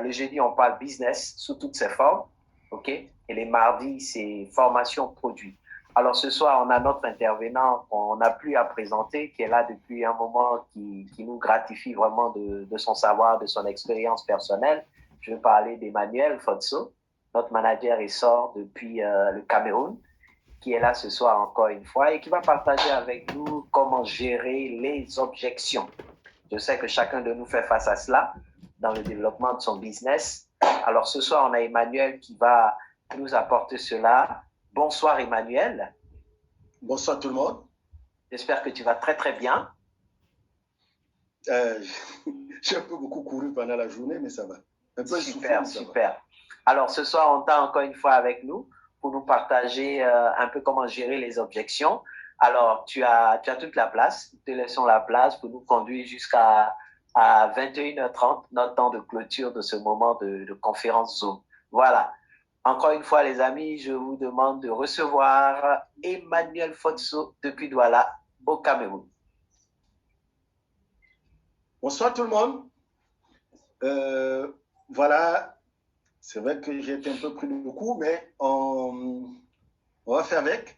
le jeudi, on parle business sous toutes ses formes. OK? Et les mardis, c'est formation produit. Alors, ce soir, on a notre intervenant qu'on n'a plus à présenter, qui est là depuis un moment, qui nous gratifie vraiment de son savoir, de son expérience personnelle. Je veux parler d'Emmanuel Fotso, notre manager essor depuis le Cameroun, qui est là ce soir encore une fois et qui va partager avec nous comment gérer les objections. Je sais que chacun de nous fait face à cela dans le développement de son business. Alors ce soir, on a Emmanuel qui va nous apporter cela. Bonsoir Emmanuel. Bonsoir tout le monde. J'espère que tu vas très très bien. J'ai un peu beaucoup couru pendant la journée, mais ça va. Un peu super, super. Alors ce soir, on t'a encore une fois avec nous pour nous partager un peu comment gérer les objections. Alors, tu as toute la place. Nous te laissons la place pour nous conduire jusqu'à 21h30, notre temps de clôture de ce moment de conférence Zoom. Voilà. Encore une fois, les amis, je vous demande de recevoir Emmanuel Fotso depuis Douala, au Cameroun. Bonsoir tout le monde. Voilà, c'est vrai que j'ai été un peu pris de coup, mais on va faire avec.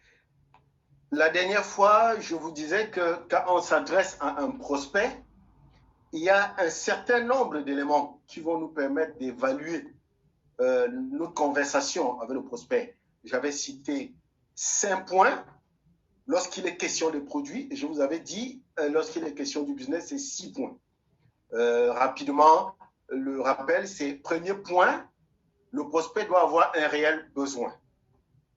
La dernière fois, je vous disais que quand on s'adresse à un prospect, il y a un certain nombre d'éléments qui vont nous permettre d'évaluer notre conversation avec le prospect. J'avais cité 5 points lorsqu'il est question des produits, et je vous avais dit, lorsqu'il est question du business, c'est 6 points. Rapidement, le rappel, c'est premier point, le prospect doit avoir un réel besoin.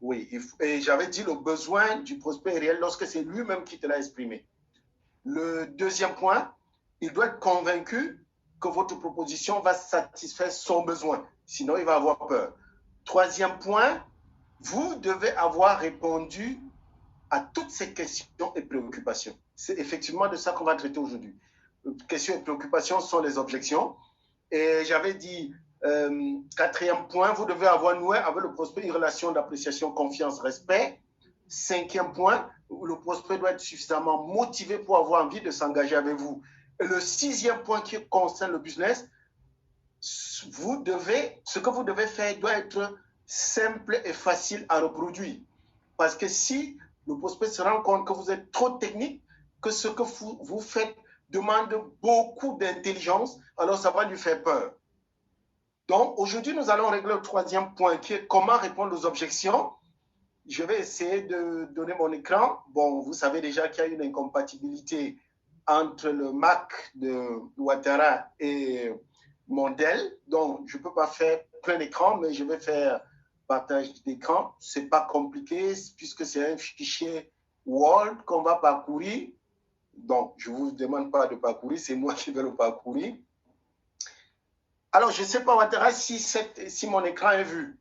Oui, et j'avais dit le besoin du prospect est réel lorsque c'est lui-même qui te l'a exprimé. Le deuxième point, il doit être convaincu que votre proposition va satisfaire son besoin. Sinon, il va avoir peur. Troisième point, vous devez avoir répondu à toutes ces questions et préoccupations. C'est effectivement de ça qu'on va traiter aujourd'hui. Questions et préoccupations sont les objections. Et j'avais dit, quatrième point, vous devez avoir noué avec le prospect une relation d'appréciation, confiance, respect. Cinquième point, le prospect doit être suffisamment motivé pour avoir envie de s'engager avec vous. Et le sixième point qui concerne le business, ce que vous devez faire doit être simple et facile à reproduire. Parce que si le prospect se rend compte que vous êtes trop technique, que ce que vous faites demande beaucoup d'intelligence, alors ça va lui faire peur. Donc aujourd'hui, nous allons régler le troisième point qui est comment répondre aux objections. Je vais essayer de donner mon écran. Bon, vous savez déjà qu'il y a une incompatibilité entre le Mac de Ouattara et mon Dell. Donc, je ne peux pas faire plein écran, mais je vais faire partage d'écran. Ce n'est pas compliqué puisque c'est un fichier Word qu'on va parcourir. Donc, je ne vous demande pas de parcourir, c'est moi qui vais le parcourir. Alors, je ne sais pas, Ouattara, si mon écran est vu.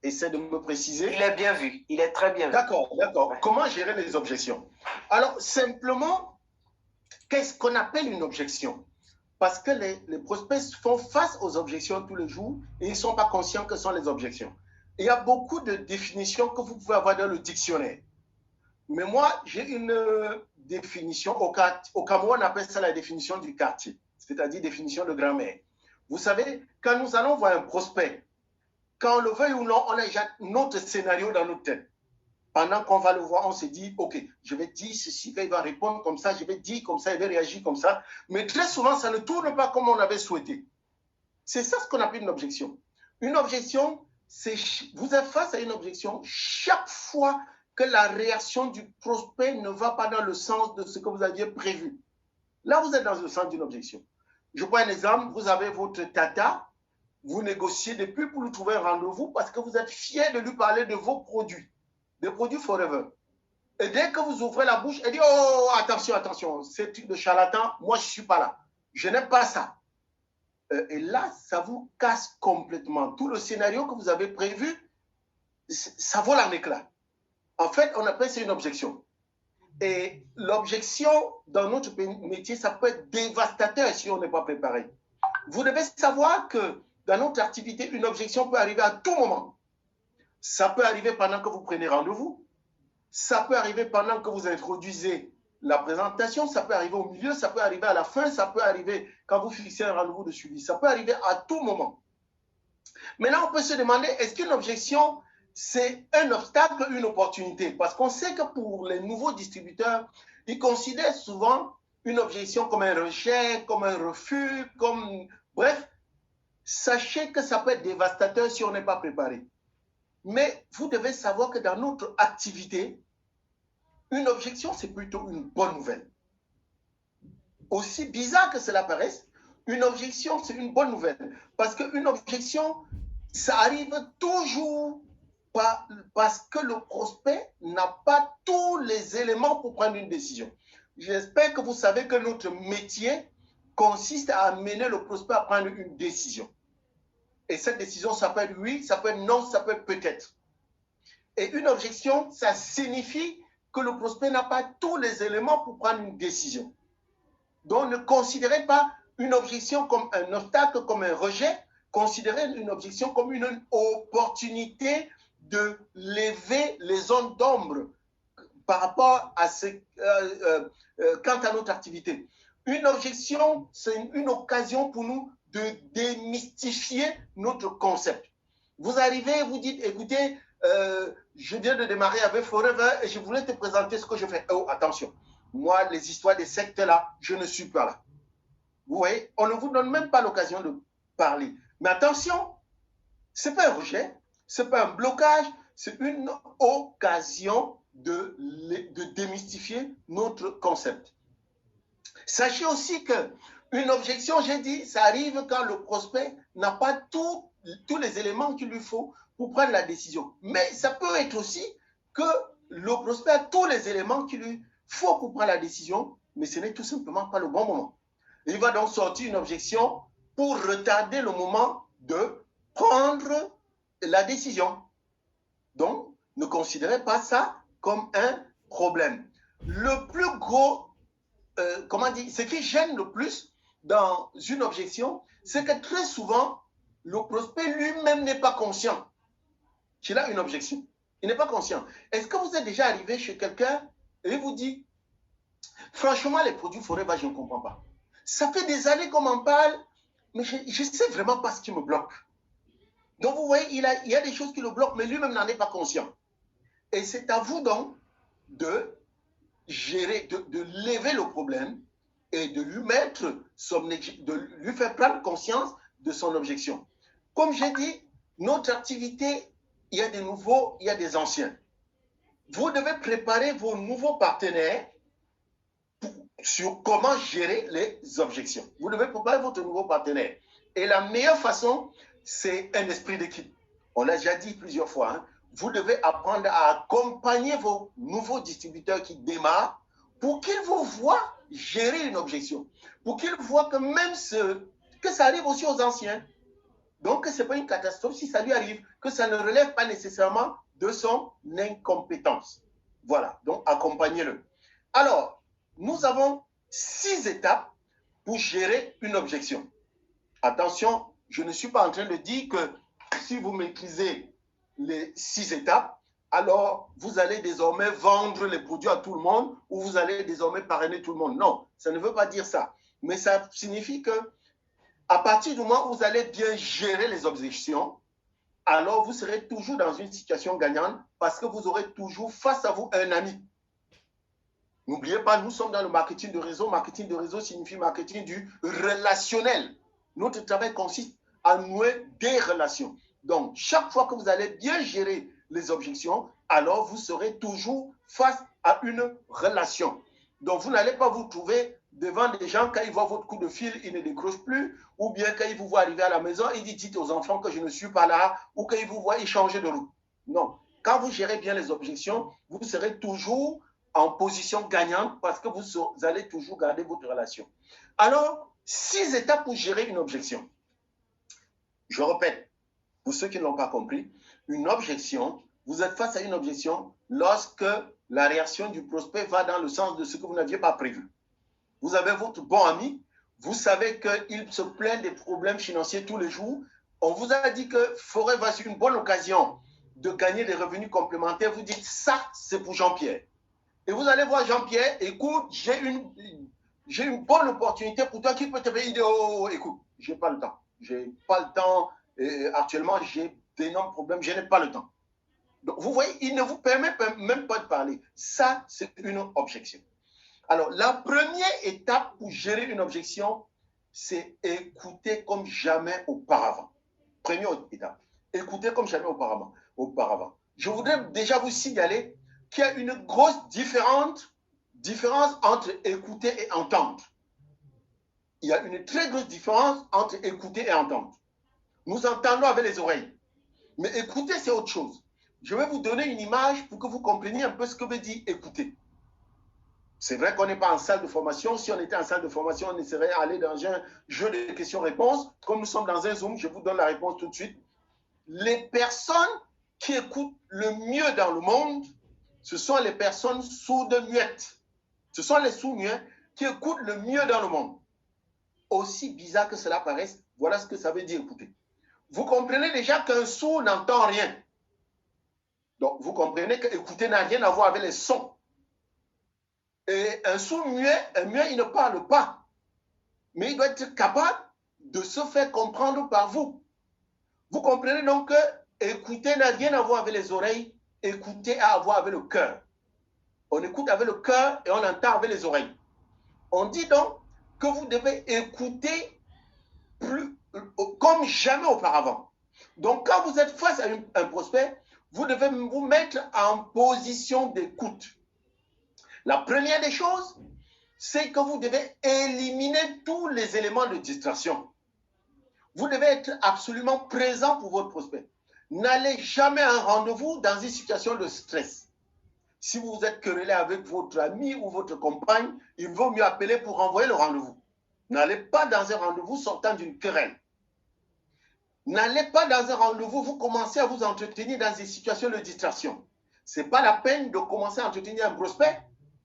Essaie de me préciser. Il est bien vu, il est très bien vu. D'accord, d'accord. Comment gérer les objections? Alors, simplement, qu'est-ce qu'on appelle une objection? Parce que les prospects font face aux objections tous les jours et ils ne sont pas conscients que sont les objections. Il y a beaucoup de définitions que vous pouvez avoir dans le dictionnaire. Mais moi, j'ai une définition. Au Cameroun, on appelle ça la définition du quartier, c'est-à-dire définition de grammaire. Vous savez, quand nous allons voir un prospect, quand on le veuille ou non, on a déjà notre scénario dans notre tête. Pendant qu'on va le voir, on se dit, OK, je vais dire ceci, il va répondre comme ça, je vais dire comme ça, il va réagir comme ça. Mais très souvent, ça ne tourne pas comme on avait souhaité. C'est ça ce qu'on appelle une objection. Une objection, c'est vous êtes face à une objection chaque fois que la réaction du prospect ne va pas dans le sens de ce que vous aviez prévu. Là, vous êtes dans le sens d'une objection. Je prends un exemple, vous avez votre tata, vous négociez depuis pour lui trouver un rendez-vous parce que vous êtes fier de lui parler de vos produits, des produits Forever. Et dès que vous ouvrez la bouche, elle dit, oh, attention, attention, c'est de charlatan, moi je ne suis pas là. Je n'ai pas ça. Et là, ça vous casse complètement. Tout le scénario que vous avez prévu, ça vole en éclats. En fait, on appelle ça une objection. Et l'objection, dans notre métier, ça peut être dévastateur si on n'est pas préparé. Vous devez savoir que dans notre activité, une objection peut arriver à tout moment. Ça peut arriver pendant que vous prenez rendez-vous. Ça peut arriver pendant que vous introduisez la présentation, ça peut arriver au milieu, ça peut arriver à la fin, ça peut arriver quand vous fixez un rendez-vous de suivi, ça peut arriver à tout moment. Mais là, on peut se demander, est-ce qu'une objection, c'est un obstacle, une opportunité? Parce qu'on sait que pour les nouveaux distributeurs, ils considèrent souvent une objection comme un rejet, comme un refus, comme... Bref, sachez que ça peut être dévastateur si on n'est pas préparé. Mais vous devez savoir que dans notre activité, une objection, c'est plutôt une bonne nouvelle. Aussi bizarre que cela paraisse, une objection, c'est une bonne nouvelle. Parce qu'une objection, ça arrive toujours parce que le prospect n'a pas tous les éléments pour prendre une décision. J'espère que vous savez que notre métier consiste à amener le prospect à prendre une décision. Et cette décision, ça peut être oui, ça peut être non, ça peut être peut-être. Et une objection, ça signifie que le prospect n'a pas tous les éléments pour prendre une décision. Donc, ne considérez pas une objection comme un obstacle, comme un rejet. Considérez une objection comme une opportunité de lever les zones d'ombre par rapport à quant à notre activité. Une objection, c'est une occasion pour nous de démystifier notre concept. Vous arrivez, vous dites, écoutez, je viens de démarrer avec Forever et je voulais te présenter ce que je fais. Oh, attention, moi, les histoires des sectes là, je ne suis pas là. Vous voyez, on ne vous donne même pas l'occasion de parler. Mais attention, ce n'est pas un rejet, ce n'est pas un blocage, c'est une occasion de démystifier notre concept. Sachez aussi qu'une objection, j'ai dit, ça arrive quand le prospect n'a pas tous les éléments qu'il lui faut pour prendre la décision. Mais ça peut être aussi que le prospect a tous les éléments qu'il lui faut pour prendre la décision, mais ce n'est tout simplement pas le bon moment. Il va donc sortir une objection pour retarder le moment de prendre la décision. Donc, ne considérez pas ça comme un problème. Le plus gros, comment dire, ce qui gêne le plus dans une objection, c'est que très souvent, le prospect lui-même n'est pas conscient qu'il a une objection. Il n'est pas conscient. Est-ce que vous êtes déjà arrivé chez quelqu'un et il vous dit, franchement, les produits Forever, je ne comprends pas. Ça fait des années qu'on m'en parle, mais je ne sais vraiment pas ce qui me bloque. Donc, vous voyez, il y a des choses qui le bloquent, mais lui-même n'en est pas conscient. Et c'est à vous donc de gérer, de lever le problème et de lui mettre de lui faire prendre conscience de son objection. Comme j'ai dit, notre activité, il y a des nouveaux, il y a des anciens. Vous devez préparer vos nouveaux partenaires sur comment gérer les objections. Vous devez préparer votre nouveau partenaire. Et la meilleure façon, c'est un esprit d'équipe. On l'a déjà dit plusieurs fois. Hein. Vous devez apprendre à accompagner vos nouveaux distributeurs qui démarrent pour qu'ils vous voient gérer une objection. Pour qu'ils voient que même que ça arrive aussi aux anciens. Donc, ce n'est pas une catastrophe si ça lui arrive, que ça ne relève pas nécessairement de son incompétence. Voilà, donc accompagnez-le. Alors, nous avons 6 étapes pour gérer une objection. Attention, je ne suis pas en train de dire que si vous maîtrisez les 6 étapes, alors vous allez désormais vendre les produits à tout le monde ou vous allez désormais parrainer tout le monde. Non, ça ne veut pas dire ça. Mais ça signifie que à partir du moment où vous allez bien gérer les objections, alors vous serez toujours dans une situation gagnante parce que vous aurez toujours face à vous un ami. N'oubliez pas, nous sommes dans le marketing de réseau. Marketing de réseau signifie marketing du relationnel. Notre travail consiste à nouer des relations. Donc, chaque fois que vous allez bien gérer les objections, alors vous serez toujours face à une relation. Donc, vous n'allez pas vous trouver devant des gens, quand ils voient votre coup de fil, ils ne décrochent plus, ou bien quand ils vous voient arriver à la maison, ils disent, dites aux enfants que je ne suis pas là, ou quand ils vous voient, ils changent de route. Non. Quand vous gérez bien les objections, vous serez toujours en position gagnante parce que vous allez toujours garder votre relation. Alors, 6 étapes pour gérer une objection. Je répète, pour ceux qui ne l'ont pas compris, une objection, vous êtes face à une objection lorsque la réaction du prospect va dans le sens de ce que vous n'aviez pas prévu. Vous avez votre bon ami, vous savez qu'il se plaint des problèmes financiers tous les jours. On vous a dit que Forever, c'est une bonne occasion de gagner des revenus complémentaires. Vous dites, ça, c'est pour Jean-Pierre. Et vous allez voir Jean-Pierre, écoute, j'ai une bonne opportunité pour toi qui peut te dire, oh, écoute, j'ai pas le temps. J'ai pas le temps. Actuellement, j'ai d'énormes problèmes, je n'ai pas le temps. Donc, vous voyez, il ne vous permet même pas de parler. Ça, c'est une objection. Alors, la première étape pour gérer une objection, c'est écouter comme jamais auparavant. Première étape, écouter comme jamais auparavant. Je voudrais déjà vous signaler qu'il y a une grosse différence entre écouter et entendre. Il y a une très grosse différence entre écouter et entendre. Nous entendons avec les oreilles, mais écouter, c'est autre chose. Je vais vous donner une image pour que vous compreniez un peu ce que veut dire écouter. C'est vrai qu'on n'est pas en salle de formation. Si on était en salle de formation, on essaierait d'aller dans un jeu de questions-réponses. Comme nous sommes dans un Zoom, je vous donne la réponse tout de suite. Les personnes qui écoutent le mieux dans le monde, ce sont les personnes sourdes-muettes. Ce sont les sourds-muets qui écoutent le mieux dans le monde. Aussi bizarre que cela paraisse, voilà ce que ça veut dire écouter. Vous comprenez déjà qu'un sourd n'entend rien. Donc, vous comprenez que écouter n'a rien à voir avec les sons. Et un sourd-muet, il ne parle pas. Mais il doit être capable de se faire comprendre par vous. Vous comprenez donc que écouter n'a rien à voir avec les oreilles, écouter a à voir avec le cœur. On écoute avec le cœur et on entend avec les oreilles. On dit donc que vous devez écouter comme jamais auparavant. Donc, quand vous êtes face à un prospect, vous devez vous mettre en position d'écoute. La première des choses, c'est que vous devez éliminer tous les éléments de distraction. Vous devez être absolument présent pour votre prospect. N'allez jamais à un rendez-vous dans une situation de stress. Si vous êtes querellé avec votre ami ou votre compagne, il vaut mieux appeler pour renvoyer le rendez-vous. N'allez pas dans un rendez-vous sortant d'une querelle. N'allez pas dans un rendez-vous, vous commencez à vous entretenir dans des situations de distraction. Ce n'est pas la peine de commencer à entretenir un prospect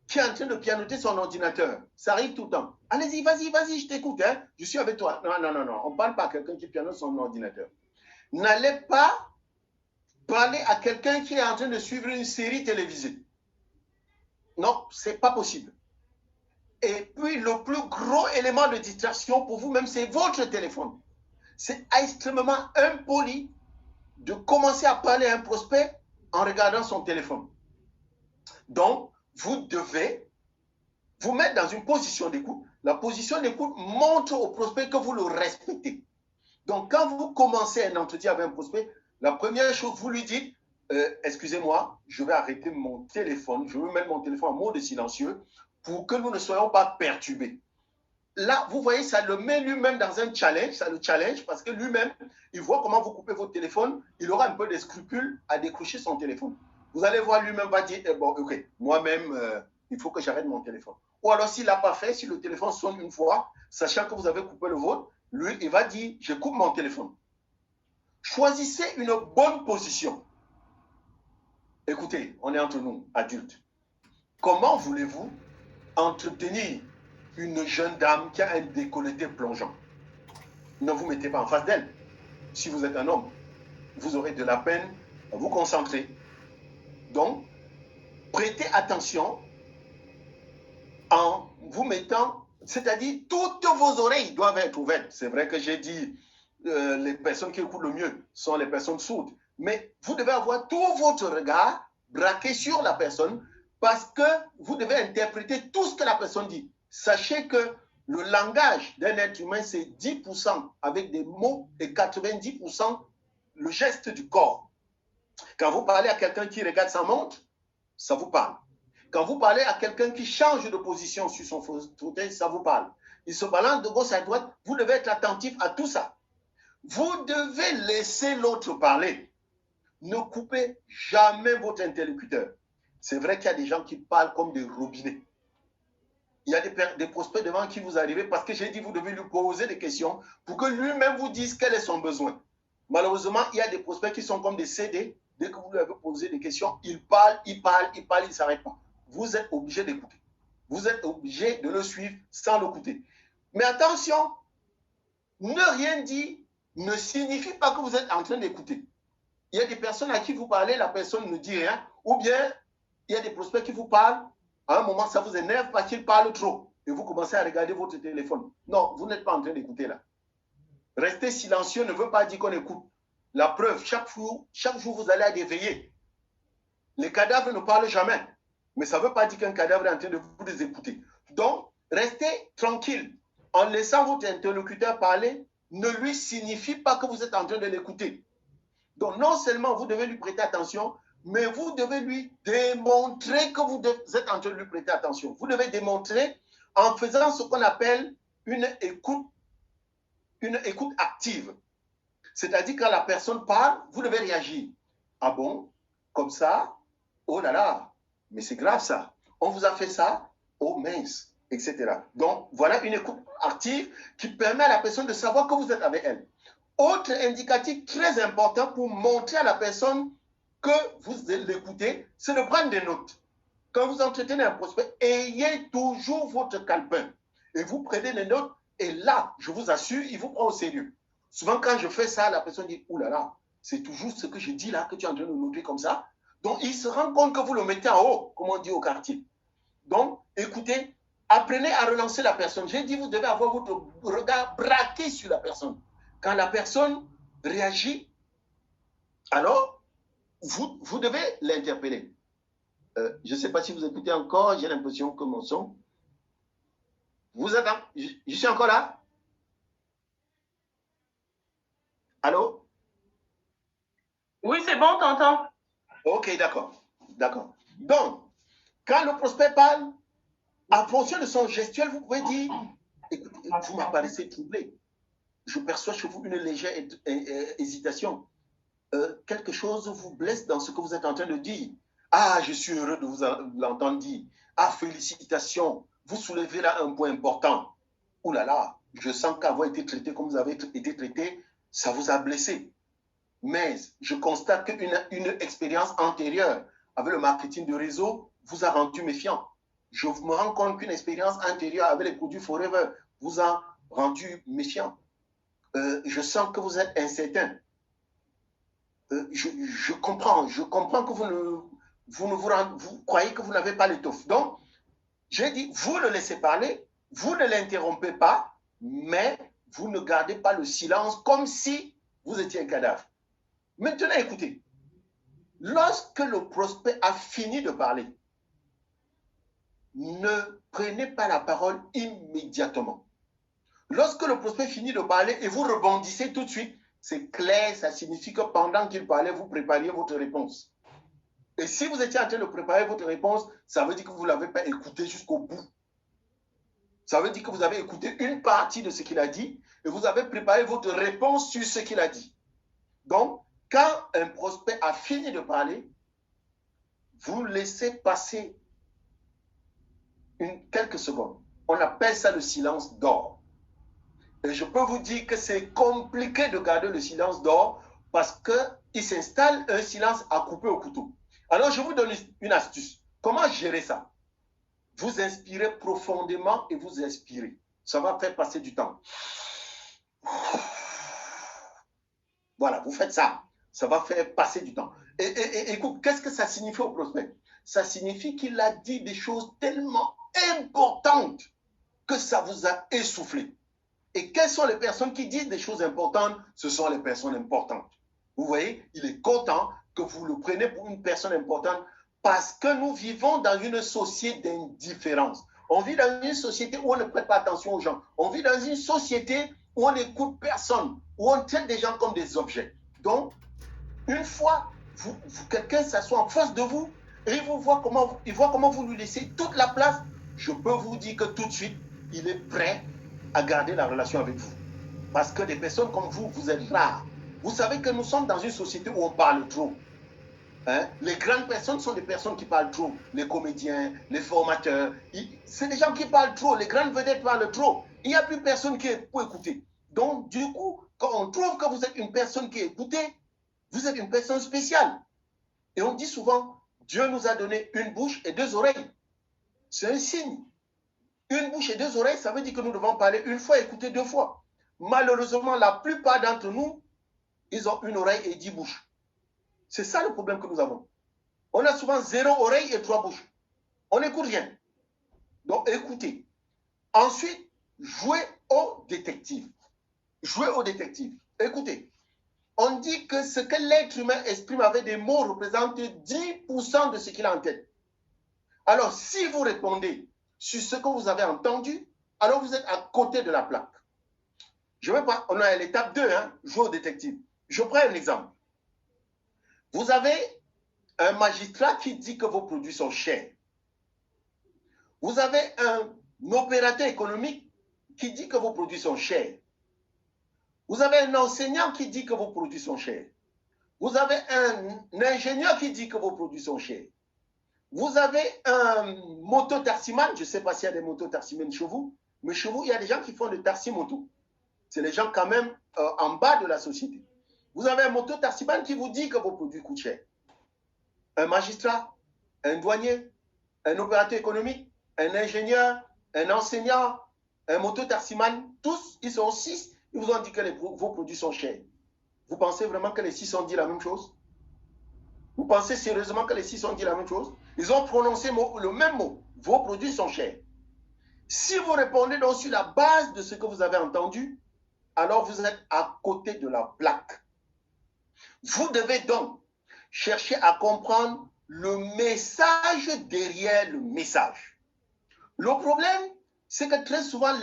qui est en train de pianoter son ordinateur. Ça arrive tout le temps. Allez-y, vas-y, je t'écoute, hein. Je suis avec toi. Non. On ne parle pas à quelqu'un qui pianote son ordinateur. N'allez pas parler à quelqu'un qui est en train de suivre une série télévisée. Non, ce n'est pas possible. Et puis, le plus gros élément de distraction pour vous-même, c'est votre téléphone. C'est extrêmement impoli de commencer à parler à un prospect en regardant son téléphone. Donc, vous devez vous mettre dans une position d'écoute. La position d'écoute montre au prospect que vous le respectez. Donc, quand vous commencez un entretien avec un prospect, la première chose, vous lui dites, excusez-moi, je vais arrêter mon téléphone, je vais mettre mon téléphone en mode silencieux pour que nous ne soyons pas perturbés. Là, vous voyez, ça le met lui-même dans un challenge, ça le challenge parce que lui-même, il voit comment vous coupez votre téléphone, il aura un peu de scrupules à décrocher son téléphone. Vous allez voir, lui-même va dire, bon, ok, moi-même, il faut que j'arrête mon téléphone. Ou alors, s'il ne l'a pas fait, si le téléphone sonne une fois, sachant que vous avez coupé le vôtre, lui, il va dire, je coupe mon téléphone. Choisissez une bonne position. Écoutez, on est entre nous, adultes. Comment voulez-vous entretenir une jeune dame qui a un décolleté plongeant? Ne vous mettez pas en face d'elle. Si vous êtes un homme, vous aurez de la peine à vous concentrer. Donc, prêtez attention en vous mettant, c'est-à-dire toutes vos oreilles doivent être ouvertes. C'est vrai que j'ai dit les personnes qui écoutent le mieux sont les personnes sourdes, mais vous devez avoir tout votre regard braqué sur la personne parce que vous devez interpréter tout ce que la personne dit. Sachez que le langage d'un être humain, c'est 10% avec des mots et 90% le geste du corps. Quand vous parlez à quelqu'un qui regarde sa montre, ça vous parle. Quand vous parlez à quelqu'un qui change de position sur son fauteuil, ça vous parle. Il se balance de gauche à droite, vous devez être attentif à tout ça. Vous devez laisser l'autre parler. Ne coupez jamais votre interlocuteur. C'est vrai qu'il y a des gens qui parlent comme des robinets. Il y a des prospects devant qui vous arrivez parce que j'ai dit vous devez lui poser des questions pour que lui-même vous dise quel est son besoin. Malheureusement, il y a des prospects qui sont comme des CD. Dès que vous lui avez posé des questions, il parle, il ne s'arrête pas. Vous êtes obligé d'écouter. Vous êtes obligé de le suivre sans l'écouter. Mais attention, ne rien dire ne signifie pas que vous êtes en train d'écouter. Il y a des personnes à qui vous parlez, la personne ne dit rien, ou bien il y a des prospects qui vous parlent, À un moment, ça vous énerve parce qu'il parle trop. Et vous commencez à regarder votre téléphone. Non, vous n'êtes pas en train d'écouter là. Rester silencieux ne veut pas dire qu'on écoute. La preuve, chaque jour, vous allez à des veillées. Les cadavres ne parlent jamais. Mais ça ne veut pas dire qu'un cadavre est en train de vous écouter. Donc, restez tranquille. En laissant votre interlocuteur parler, ne lui signifie pas que vous êtes en train de l'écouter. Donc, non seulement vous devez lui prêter attention, mais vous devez lui démontrer que vous êtes en train de lui prêter attention. Vous devez démontrer en faisant ce qu'on appelle une écoute active. C'est-à-dire quand la personne parle, vous devez réagir. Ah bon? Comme ça? Oh là là, mais c'est grave ça. On vous a fait ça? Oh mince, etc. Donc, voilà une écoute active qui permet à la personne de savoir que vous êtes avec elle. Autre indicatif très important pour montrer à la personne que vous l'écoutez, c'est de prendre des notes. Quand vous entretenez un prospect, ayez toujours votre calepin et vous prenez les notes et là, je vous assure, il vous prend au sérieux. Souvent, quand je fais ça, la personne dit « Ouh là là, c'est toujours ce que je dis là que tu es en train de noter comme ça. » Donc, il se rend compte que vous le mettez en haut, comme on dit au quartier. Donc, écoutez, apprenez à relancer la personne. J'ai dit, vous devez avoir votre regard braqué sur la personne. Quand la personne réagit, alors, vous devez l'interpeller. Je ne sais pas si vous écoutez encore, j'ai l'impression que mon son... Vous êtes là? Je suis encore là? Allô? Oui, c'est bon, t'entends. Ok, d'accord. D'accord. Donc, quand le prospect parle, en fonction de son gestuel, vous pouvez dire, écoutez, vous m'apparaissez troublé. Je perçois chez vous une légère hésitation. Quelque chose vous blesse dans ce que vous êtes en train de dire. Ah, je suis heureux de vous l'entendre dire. Ah, félicitations. Vous soulevez là un point important. Ouh là là, je sens qu'avoir été traité comme vous avez été traité, ça vous a blessé. Mais je constate qu'une expérience antérieure avec le marketing de réseau vous a rendu méfiant. Je me rends compte qu'une expérience antérieure avec les produits Forever vous a rendu méfiant. Je sens que vous êtes incertain. Je comprends que vous croyez que vous n'avez pas l'étoffe. Donc, j'ai dit, vous le laissez parler, vous ne l'interrompez pas, mais vous ne gardez pas le silence comme si vous étiez un cadavre. Maintenant, écoutez, lorsque le prospect a fini de parler, ne prenez pas la parole immédiatement. Lorsque le prospect finit de parler et vous rebondissez tout de suite, c'est clair, ça signifie que pendant qu'il parlait, vous prépariez votre réponse. Et si vous étiez en train de préparer votre réponse, ça veut dire que vous ne l'avez pas écouté jusqu'au bout. Ça veut dire que vous avez écouté une partie de ce qu'il a dit et vous avez préparé votre réponse sur ce qu'il a dit. Donc, quand un prospect a fini de parler, vous laissez passer quelques secondes. On appelle ça le silence d'or. Et je peux vous dire que c'est compliqué de garder le silence d'or parce qu'il s'installe un silence à couper au couteau. Alors, je vous donne une astuce. Comment gérer ça? Vous inspirez profondément et vous expirez. Ça va faire passer du temps. Voilà, vous faites ça. Ça va faire passer du temps. Et écoute, qu'est-ce que ça signifie au prospect? Ça signifie qu'il a dit des choses tellement importantes que ça vous a essoufflé. Et quelles sont les personnes qui disent des choses importantes? Ce sont les personnes importantes. Vous voyez, il est content que vous le preniez pour une personne importante parce que nous vivons dans une société d'indifférence. On vit dans une société où on ne prête pas attention aux gens. On vit dans une société où on n'écoute personne, où on traite des gens comme des objets. Donc, une fois quelqu'un s'assoit en face de vous et il voit comment vous lui laissez toute la place, je peux vous dire que tout de suite, il est prêt à garder la relation avec vous. Parce que des personnes comme vous, vous êtes rares. Vous savez que nous sommes dans une société où on parle trop. Hein? Les grandes personnes sont des personnes qui parlent trop. Les comédiens, les formateurs, c'est des gens qui parlent trop. Les grandes vedettes parlent trop. Il n'y a plus personne qui est pour écouter. Donc, du coup, quand on trouve que vous êtes une personne qui est écoutée, vous êtes une personne spéciale. Et on dit souvent, Dieu nous a donné une bouche et deux oreilles. C'est un signe. Une bouche et deux oreilles, ça veut dire que nous devons parler une fois, écouter deux fois. Malheureusement, la plupart d'entre nous, ils ont une oreille et 10 bouches. C'est ça le problème que nous avons. On a souvent 0 oreille et 3 bouches. On n'écoute rien. Donc, écoutez. Ensuite, jouez au détective. Jouez au détective. Écoutez, on dit que ce que l'être humain exprime avec des mots représente 10% de ce qu'il a en tête. Alors, si vous répondez sur ce que vous avez entendu, alors vous êtes à côté de la plaque. Je vais pas, on est à l'étape 2, hein, jouer au détective. Je prends un exemple. Vous avez un magistrat qui dit que vos produits sont chers. Vous avez un opérateur économique qui dit que vos produits sont chers. Vous avez un enseignant qui dit que vos produits sont chers. Vous avez un ingénieur qui dit que vos produits sont chers. Vous avez un moto-taximane, je ne sais pas s'il y a des moto-taximènes chez vous, mais chez vous, il y a des gens qui font de taxi-moto. C'est les gens quand même en bas de la société. Vous avez un moto-taximane qui vous dit que vos produits coûtent cher. Un magistrat, un douanier, un opérateur économique, un ingénieur, un enseignant, un moto-taximane, tous, ils sont 6, ils vous ont dit que vos produits sont chers. Vous pensez vraiment que les 6 ont dit la même chose? Vous pensez sérieusement que les 6 ont dit la même chose? Ils ont prononcé le même mot. Vos produits sont chers. Si vous répondez donc sur la base de ce que vous avez entendu, alors vous êtes à côté de la plaque. Vous devez donc chercher à comprendre le message derrière le message. Le problème, c'est que très souvent,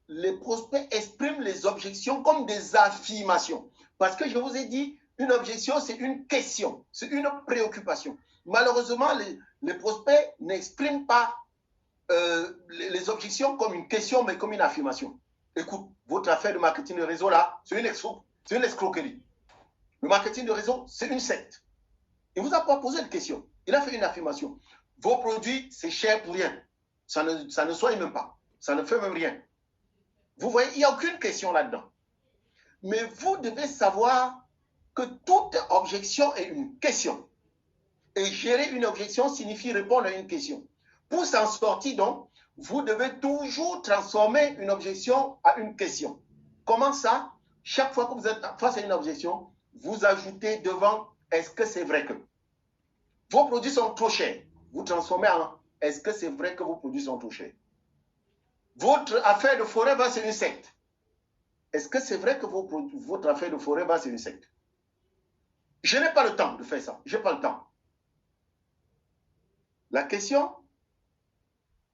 les prospects expriment les objections comme des affirmations. Parce que je vous ai dit, une objection, c'est une question, c'est une préoccupation. Malheureusement, les prospects n'expriment pas les objections comme une question, mais comme une affirmation. Écoute, votre affaire de marketing de réseau, là, c'est une escroquerie. Le marketing de réseau, c'est une secte. Il ne vous a pas posé de question. Il a fait une affirmation. Vos produits, c'est cher pour rien. Ça ne soigne même pas. Ça ne fait même rien. Vous voyez, il n'y a aucune question là-dedans. Mais vous devez savoir que toute objection est une question. Et gérer une objection signifie répondre à une question. Pour s'en sortir, donc, vous devez toujours transformer une objection à une question. Comment ça? Chaque fois que vous êtes face à une objection, vous ajoutez devant « est-ce que c'est vrai que ?» Vos produits sont trop chers. Vous transformez en « est-ce que c'est vrai que vos produits sont trop chers ?» Votre affaire de Forever, c'est une secte. Est-ce que c'est vrai que votre affaire de Forever, c'est une secte? Je n'ai pas le temps de faire ça. Je n'ai pas le temps. La question,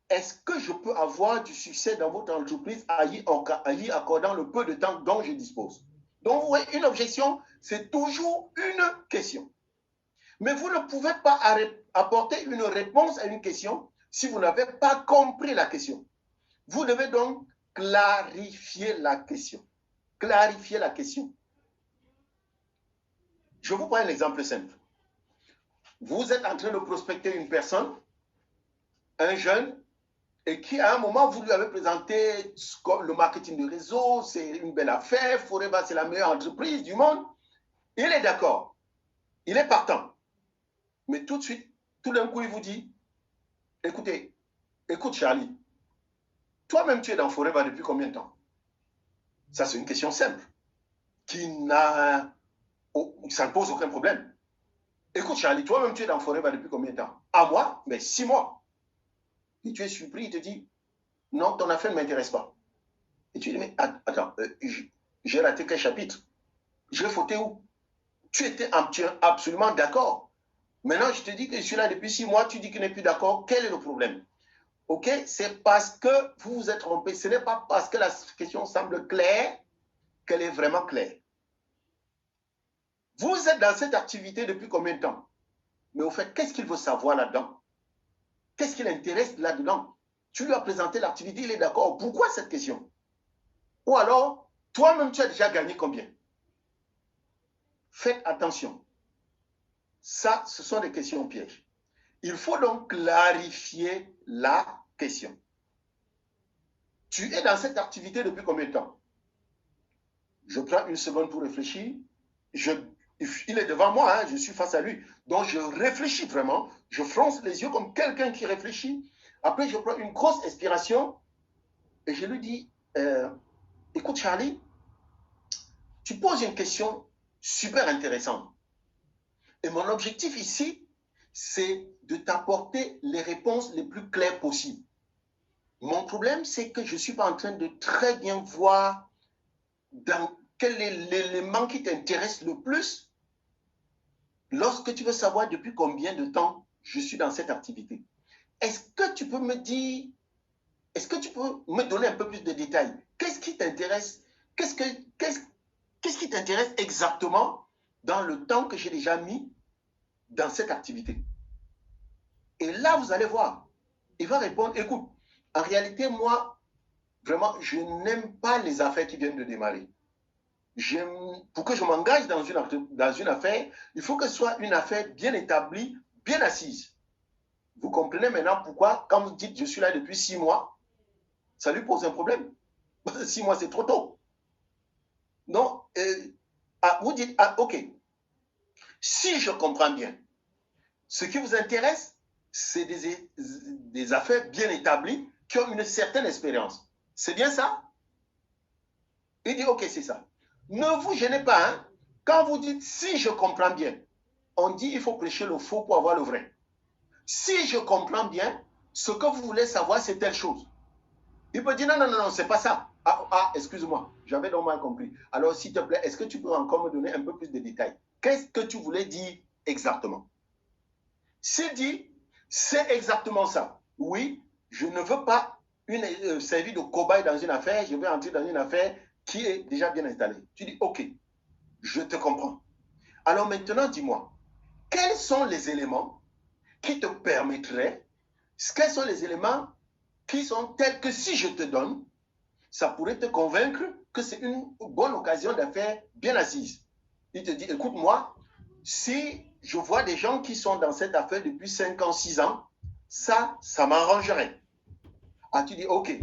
est-ce que je peux avoir du succès dans votre entreprise en y accordant le peu de temps dont je dispose? Donc, vous voyez, une objection, c'est toujours une question. Mais vous ne pouvez pas apporter une réponse à une question si vous n'avez pas compris la question. Vous devez donc clarifier la question. Clarifier la question. Je vous prends un exemple simple. Vous êtes en train de prospecter une personne, un jeune, et qui à un moment, vous lui avez présenté le marketing de réseau, c'est une belle affaire, Forever, c'est la meilleure entreprise du monde. Il est d'accord. Il est partant. Mais tout de suite, tout d'un coup, il vous dit, écoutez, écoute Charlie, toi-même, tu es dans Forever depuis combien de temps? Ça, c'est une question simple, ça ne pose aucun problème. Écoute Charlie, toi-même, tu es dans Forever depuis combien de temps? À moi? Mais 6 mois. Et tu es surpris, il te dit, non, ton affaire ne m'intéresse pas. Et tu dis, mais attends, j'ai raté quel chapitre? J'ai fauté où? Tu étais absolument d'accord. Maintenant, je te dis que je suis là depuis 6 mois, tu dis que tu n'es plus d'accord. Quel est le problème? Ok, c'est parce que vous vous êtes trompé. Ce n'est pas parce que la question semble claire qu'elle est vraiment claire. Vous êtes dans cette activité depuis combien de temps? Mais au fait, qu'est-ce qu'il veut savoir là-dedans? Qu'est-ce qui l'intéresse là-dedans? Tu lui as présenté l'activité, il est d'accord. Pourquoi cette question? Ou alors, toi-même, tu as déjà gagné combien? Faites attention. Ça, ce sont des questions pièges. Il faut donc clarifier la question. Tu es dans cette activité depuis combien de temps? Je prends une seconde pour réfléchir. Il est devant moi, hein, je suis face à lui. Donc, je réfléchis vraiment. Je fronce les yeux comme quelqu'un qui réfléchit. Après, je prends une grosse inspiration et je lui dis, écoute Charlie, tu poses une question super intéressante. Et mon objectif ici, c'est de t'apporter les réponses les plus claires possibles. Mon problème, c'est que je ne suis pas en train de très bien voir dans quel est l'élément qui t'intéresse le plus lorsque tu veux savoir depuis combien de temps je suis dans cette activité. Est-ce que tu peux me dire, est-ce que tu peux me donner un peu plus de détails? Qu'est-ce qui t'intéresse? Qu'est-ce qui t'intéresse exactement dans le temps que j'ai déjà mis dans cette activité? Et là, vous allez voir, il va répondre, écoute, en réalité, moi, vraiment, je n'aime pas les affaires qui viennent de démarrer. Pour que je m'engage dans une affaire, il faut que ce soit une affaire bien établie, bien assise. Vous comprenez maintenant pourquoi, quand vous dites je suis là depuis 6 mois, ça lui pose un problème. 6 mois, c'est trop tôt. Non, vous dites, ok, si je comprends bien, ce qui vous intéresse, c'est des affaires bien établies qui ont une certaine expérience. C'est bien ça? Il dit, ok, c'est ça. Ne vous gênez pas, hein? Quand vous dites si je comprends bien, on dit il faut prêcher le faux pour avoir le vrai. Si je comprends bien, ce que vous voulez savoir, c'est telle chose. Il peut dire non, non, non, non, c'est pas ça. Excuse-moi, j'avais donc mal compris. Alors, s'il te plaît, est-ce que tu peux encore me donner un peu plus de détails? Qu'est-ce que tu voulais dire exactement? S'il dit, c'est exactement ça. Oui, je ne veux pas servir de cobaye dans une affaire, je veux entrer dans une affaire qui est déjà bien installée. Tu dis, ok, je te comprends. Alors maintenant, dis-moi, quels sont les éléments qui te permettraient, quels sont les éléments qui sont tels que si je te donne, ça pourrait te convaincre que c'est une bonne occasion d'affaires bien assise. Il te dit, écoute, moi, si je vois des gens qui sont dans cette affaire depuis 5 ans, 6 ans, ça m'arrangerait. Tu dis, ok,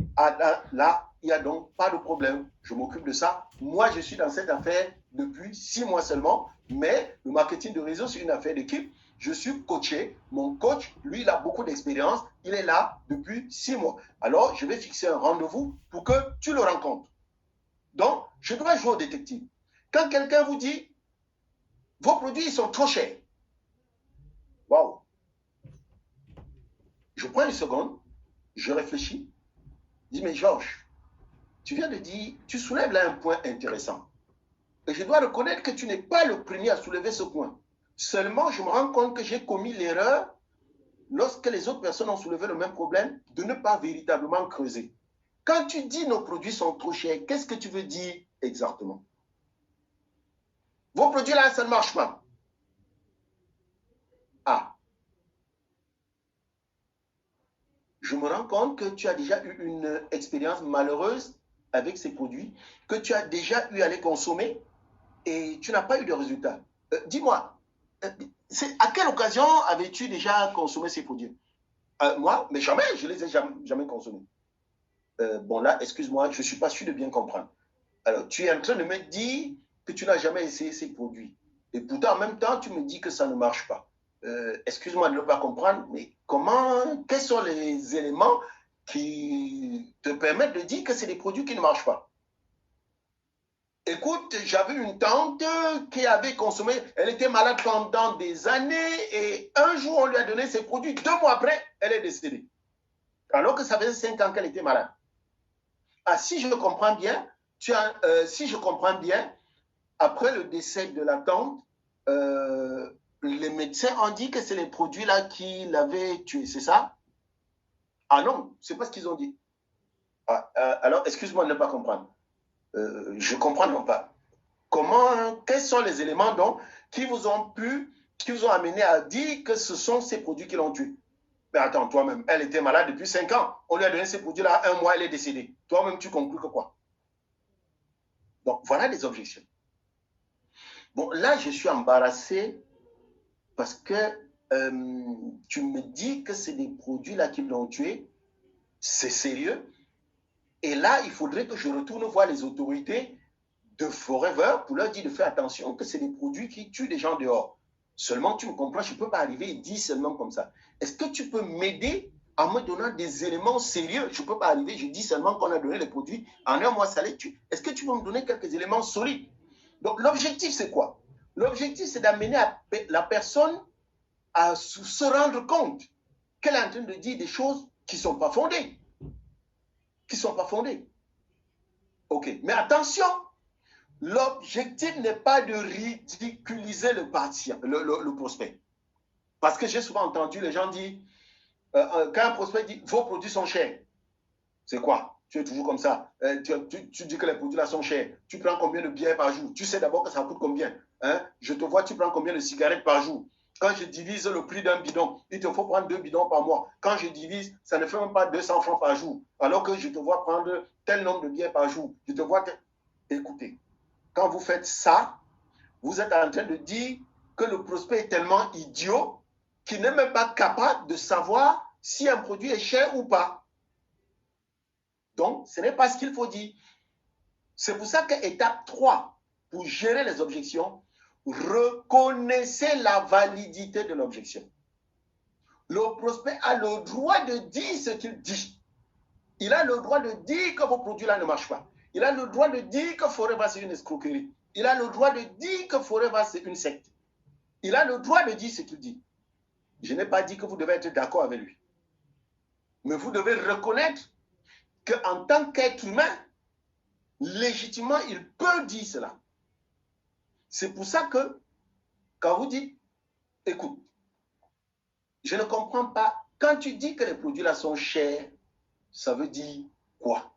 là, il n'y a donc pas de problème, je m'occupe de ça. Moi, je suis dans cette affaire depuis 6 mois seulement, mais le marketing de réseau, c'est une affaire d'équipe. Je suis coaché, mon coach, lui, il a beaucoup d'expérience, il est là depuis 6 mois. Alors, je vais fixer un rendez-vous pour que tu le rencontres. Donc, je dois jouer au détective. Quand quelqu'un vous dit, vos produits, ils sont trop chers. Waouh! Je prends une seconde, je réfléchis, je dis, mais Georges, tu viens de dire, tu soulèves là un point intéressant. Et je dois reconnaître que tu n'es pas le premier à soulever ce point. Seulement, je me rends compte que j'ai commis l'erreur, lorsque les autres personnes ont soulevé le même problème, de ne pas véritablement creuser. Quand tu dis nos produits sont trop chers, qu'est-ce que tu veux dire exactement? Vos produits là, ça ne marche pas. Je me rends compte que tu as déjà eu une expérience malheureuse avec ces produits, que tu as déjà eu à les consommer et tu n'as pas eu de résultat. Dis-moi, à quelle occasion avais-tu déjà consommé ces produits? Moi, mais jamais, je ne les ai jamais consommés. Bon là, excuse-moi, je ne suis pas sûr de bien comprendre. Alors, tu es en train de me dire que tu n'as jamais essayé ces produits. Et pourtant, en même temps, tu me dis que ça ne marche pas. Excuse-moi de ne pas comprendre, mais quels sont les éléments qui te permettent de dire que c'est des produits qui ne marchent pas? Écoute, j'avais une tante qui avait consommé, elle était malade pendant des années et un jour, on lui a donné ses produits, 2 mois après, elle est décédée. Alors que ça faisait 5 ans qu'elle était malade. Si je comprends bien, après le décès de la tante, les médecins ont dit que c'est les produits-là qui l'avaient tué, c'est ça? Non, c'est pas ce qu'ils ont dit. Alors, excuse-moi de ne pas comprendre. Je comprends non pas. Quels sont les éléments donc qui vous ont amené à dire que ce sont ces produits qui l'ont tué? Mais attends, toi-même, elle était malade depuis 5 ans. On lui a donné ces produits-là, 1 mois, elle est décédée. Toi-même, tu conclus que quoi? Donc, voilà les objections. Bon, là, je suis embarrassé parce que tu me dis que c'est des produits-là qui l'ont tué. C'est sérieux. Et là, il faudrait que je retourne voir les autorités de Forever pour leur dire de faire attention que c'est des produits qui tuent des gens dehors. Seulement, tu me comprends, je ne peux pas arriver et dire seulement comme ça. Est-ce que tu peux m'aider en me donnant des éléments sérieux? Je ne peux pas arriver, je dis seulement qu'on a donné les produits, en 1 mois, ça les tue. Est-ce que tu peux me donner quelques éléments solides? Donc, l'objectif, c'est quoi? L'objectif, c'est d'amener la personne à se rendre compte qu'elle est en train de dire des choses qui ne sont pas fondées. qui ne sont pas fondées. OK. Mais attention, l'objectif n'est pas de ridiculiser le patient, le prospect. Parce que j'ai souvent entendu les gens dire, quand un prospect dit vos produits sont chers, c'est quoi? Tu es toujours comme ça. Tu dis que les produits là sont chers. Tu prends combien de bières par jour? Tu sais d'abord que ça coûte combien? Hein? Je te vois, tu prends combien de cigarettes par jour? Quand je divise le prix d'un bidon, il te faut prendre 2 bidons par mois. Quand je divise, ça ne fait même pas 200 francs par jour. Alors que je te vois prendre tel nombre de bières par jour. Je te vois que... Écoutez, quand vous faites ça, vous êtes en train de dire que le prospect est tellement idiot qu'il n'est même pas capable de savoir si un produit est cher ou pas. Donc, ce n'est pas ce qu'il faut dire. C'est pour ça que étape 3, pour gérer les objections, reconnaissez la validité de l'objection. Le prospect a le droit de dire ce qu'il dit. Il a le droit de dire que vos produits-là ne marchent pas. Il a le droit de dire que Forever, c'est une escroquerie. Il a le droit de dire que Forever, c'est une secte. Il a le droit de dire ce qu'il dit. Je n'ai pas dit que vous devez être d'accord avec lui. Mais vous devez reconnaître qu'en tant qu'être humain, légitimement, il peut dire cela. C'est pour ça que, quand vous dites, écoute, je ne comprends pas, quand tu dis que les produits là sont chers, ça veut dire quoi?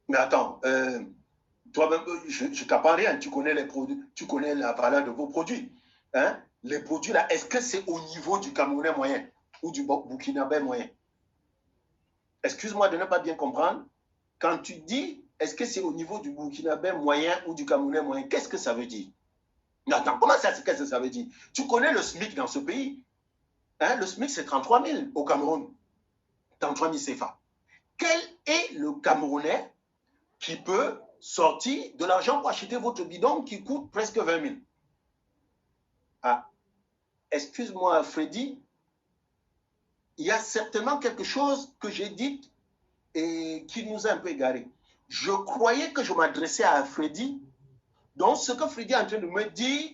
Mais attends, toi-même, je ne t'apprends rien, tu connais les produits, tu connais la valeur de vos produits. Hein? Les produits là, est-ce que c'est au niveau du Camerounais moyen ou du Burkinabé moyen? Excuse-moi de ne pas bien comprendre. Quand tu dis, est-ce que c'est au niveau du Burkinabé moyen ou du Camerounais moyen, qu'est-ce que ça veut dire? Mais attends, comment ça, qu'est-ce que ça veut dire? Tu connais le SMIC dans ce pays? Hein? Le SMIC, c'est 33 000 au Cameroun. 33 000 CFA. Quel est le Camerounais qui peut sortir de l'argent pour acheter votre bidon qui coûte presque 20 000? Ah, excuse-moi, Freddy, il y a certainement quelque chose que j'ai dit et qui nous a un peu égarés. Je croyais que je m'adressais à Freddy. Donc, ce que Freddy est en train de me dire,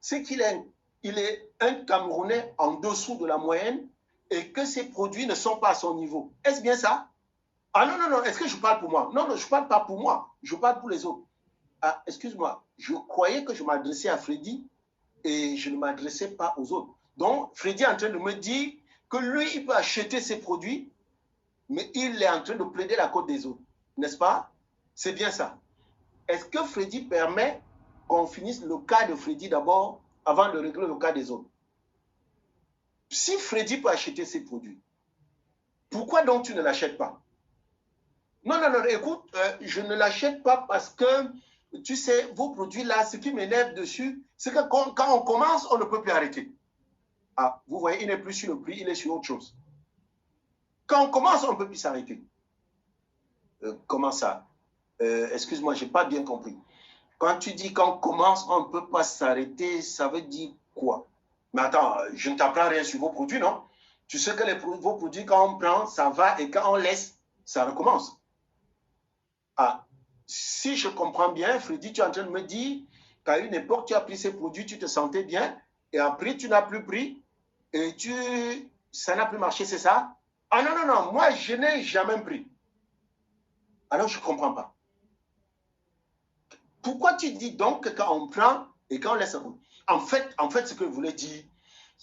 c'est qu'il est un Camerounais en dessous de la moyenne et que ses produits ne sont pas à son niveau. Est-ce bien ça? Ah non, non, non, est-ce que je parle pour moi? Non, non, je ne parle pas pour moi, je parle pour les autres. Ah, excuse-moi, je croyais que je m'adressais à Freddy et je ne m'adressais pas aux autres. Donc, Freddy est en train de me dire que lui, il peut acheter ses produits, mais il est en train de plaider la cause des autres. N'est-ce pas? C'est bien ça. Est-ce que Freddy permet qu'on finisse le cas de Freddy d'abord avant de régler le cas des autres? Si Freddy peut acheter ses produits, pourquoi donc tu ne l'achètes pas? Non, non, non, écoute, je ne l'achète pas parce que, tu sais, vos produits-là, ce qui m'énerve dessus, c'est que quand on commence, on ne peut plus arrêter. Ah, vous voyez, il n'est plus sur le prix, il est sur autre chose. Quand on commence, on ne peut plus s'arrêter. Comment ça? Excuse-moi, je n'ai pas bien compris. Quand tu dis qu'on commence, on ne peut pas s'arrêter, ça veut dire quoi? Mais attends, je ne t'apprends rien sur vos produits, non? Tu sais que vos produits, quand on prend, ça va, et quand on laisse, ça recommence. Ah, si je comprends bien, Freddy, tu es en train de me dire qu'à une époque, tu as pris ces produits, tu te sentais bien, et après, tu n'as plus pris, et ça n'a plus marché, c'est ça? Ah non, non, non, moi, je n'ai jamais pris. Alors, je ne comprends pas. Pourquoi tu dis donc que quand on prend et quand on laisse... En fait, ce que je voulais dire,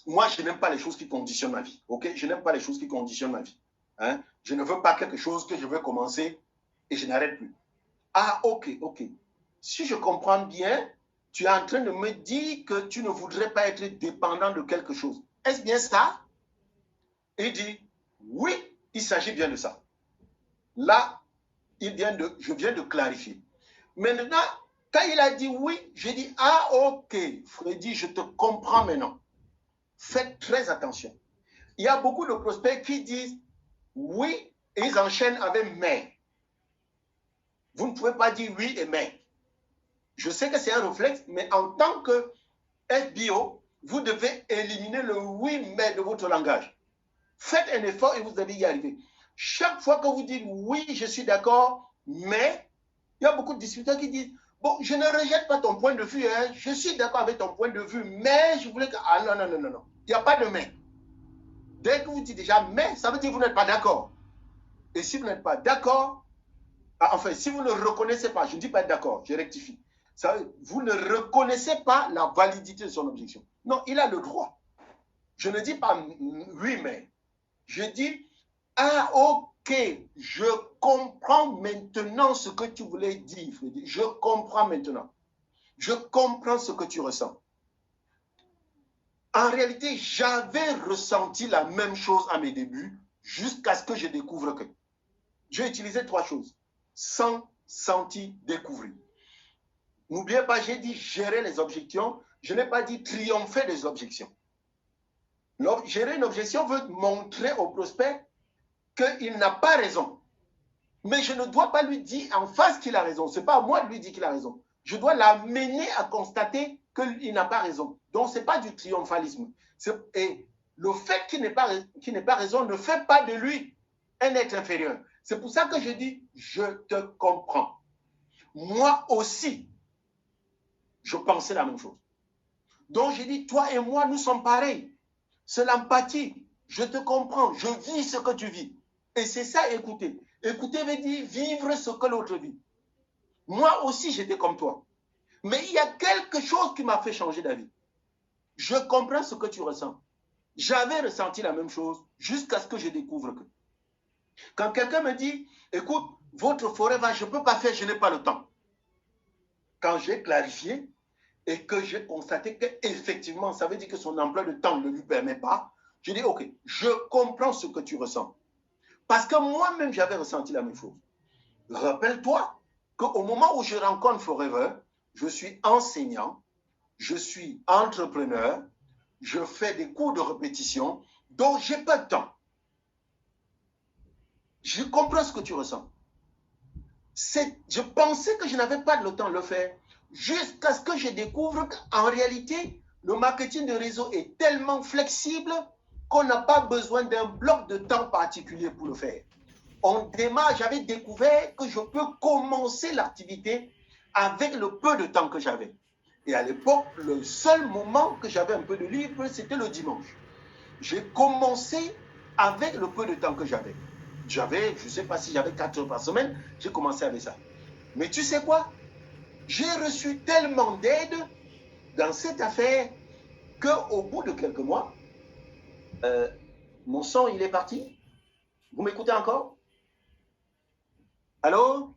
moi, je n'aime pas les choses qui conditionnent ma vie. Ok? Je n'aime pas les choses qui conditionnent ma vie. Hein? Je ne veux pas quelque chose que je veux commencer et je n'arrête plus. Ah, ok, ok. Si je comprends bien, tu es en train de me dire que tu ne voudrais pas être dépendant de quelque chose. Est-ce bien ça? Il dit, oui, il s'agit bien de ça. Là, je viens de clarifier. Maintenant, quand il a dit oui, j'ai dit, ah, ok, Freddy, je te comprends maintenant. Faites très attention. Il y a beaucoup de prospects qui disent oui et ils enchaînent avec mais. Vous ne pouvez pas dire oui et mais. Je sais que c'est un réflexe, mais en tant que FBO, vous devez éliminer le oui mais de votre langage. Faites un effort et vous allez y arriver. Chaque fois que vous dites oui, je suis d'accord, mais il y a beaucoup de distributeurs qui disent bon, je ne rejette pas ton point de vue, hein. Je suis d'accord avec ton point de vue, mais je voulais que... Ah non, non, non, non, non. Il n'y a pas de mais. Dès que vous dites déjà mais, ça veut dire que vous n'êtes pas d'accord. Et si vous n'êtes pas d'accord, enfin, si vous ne reconnaissez pas, je ne dis pas d'accord, je rectifie. Ça, vous ne reconnaissez pas la validité de son objection. Non, il a le droit. Je ne dis pas oui, mais. Je dis, ah, ok, je comprends maintenant ce que tu voulais dire, Freddy. Je comprends maintenant. Je comprends ce que tu ressens. En réalité, j'avais ressenti la même chose à mes débuts jusqu'à ce que je découvre que j'ai utilisé 3 choses. Sans, senti, découvrir. N'oubliez pas, j'ai dit gérer les objections. Je n'ai pas dit triompher des objections. Gérer une objection veut montrer au prospect qu'il n'a pas raison. Mais je ne dois pas lui dire en face qu'il a raison. Ce n'est pas à moi de lui dire qu'il a raison. Je dois l'amener à constater qu'il n'a pas raison. Donc, ce n'est pas du triomphalisme. Et le fait qu'il n'ait pas raison ne fait pas de lui un être inférieur. C'est pour ça que je dis, je te comprends. Moi aussi, je pensais la même chose. Donc, j'ai dit, toi et moi, nous sommes pareils. C'est l'empathie. Je te comprends. Je vis ce que tu vis. Et c'est ça, écouter. Écouter veut dire vivre ce que l'autre vit. Moi aussi, j'étais comme toi. Mais il y a quelque chose qui m'a fait changer d'avis. Je comprends ce que tu ressens. J'avais ressenti la même chose jusqu'à ce que je découvre que. Quand quelqu'un me dit, écoute, votre forêt va, je ne peux pas faire, je n'ai pas le temps. Quand j'ai clarifié et que j'ai constaté qu'effectivement, ça veut dire que son emploi de temps ne lui permet pas, je dis, ok, je comprends ce que tu ressens. Parce que moi-même, j'avais ressenti la même chose. Rappelle-toi qu'au moment où je rencontre Forever, je suis enseignant, je suis entrepreneur, je fais des cours de répétition, donc je n'ai pas de temps. Je comprends ce que tu ressens. Je pensais que je n'avais pas le temps de le faire, jusqu'à ce que je découvre qu'en réalité, le marketing de réseau est tellement flexible qu'on n'a pas besoin d'un bloc de temps particulier pour le faire. On démarre, j'avais découvert que je peux commencer l'activité avec le peu de temps que j'avais. Et à l'époque, le seul moment que j'avais un peu de libre, c'était le dimanche. J'ai commencé avec le peu de temps que j'avais. J'avais, je ne sais pas si j'avais 4 heures par semaine, j'ai commencé avec ça. Mais tu sais quoi? J'ai reçu tellement d'aide dans cette affaire qu'au bout de quelques mois, mon son, il est parti. Vous m'écoutez encore? Allô?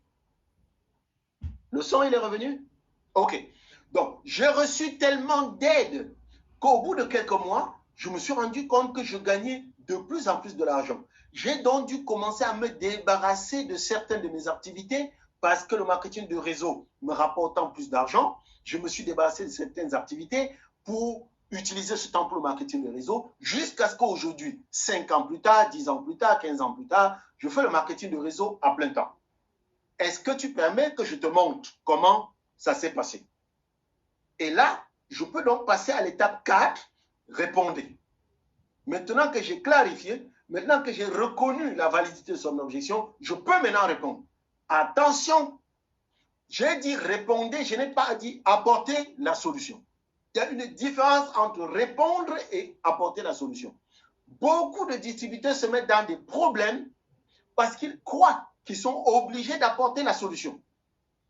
Le son, il est revenu? Ok. Donc, j'ai reçu tellement d'aide qu'au bout de quelques mois, je me suis rendu compte que je gagnais de plus en plus de l'argent. J'ai donc dû commencer à me débarrasser de certaines de mes activités parce que le marketing de réseau me rapportant plus d'argent, je me suis débarrassé de certaines activités pour utiliser ce temps pour le marketing de réseau jusqu'à ce qu'aujourd'hui, 5 ans plus tard, 10 ans plus tard, 15 ans plus tard, je fais le marketing de réseau à plein temps. Est-ce que tu permets que je te montre comment ça s'est passé? Et là, je peux donc passer à l'étape 4, répondez. Maintenant que j'ai clarifié, maintenant que j'ai reconnu la validité de son objection, je peux maintenant répondre. Attention, j'ai dit répondez, je n'ai pas dit apporter la solution. Il y a une différence entre répondre et apporter la solution. Beaucoup de distributeurs se mettent dans des problèmes parce qu'ils croient qu'ils sont obligés d'apporter la solution.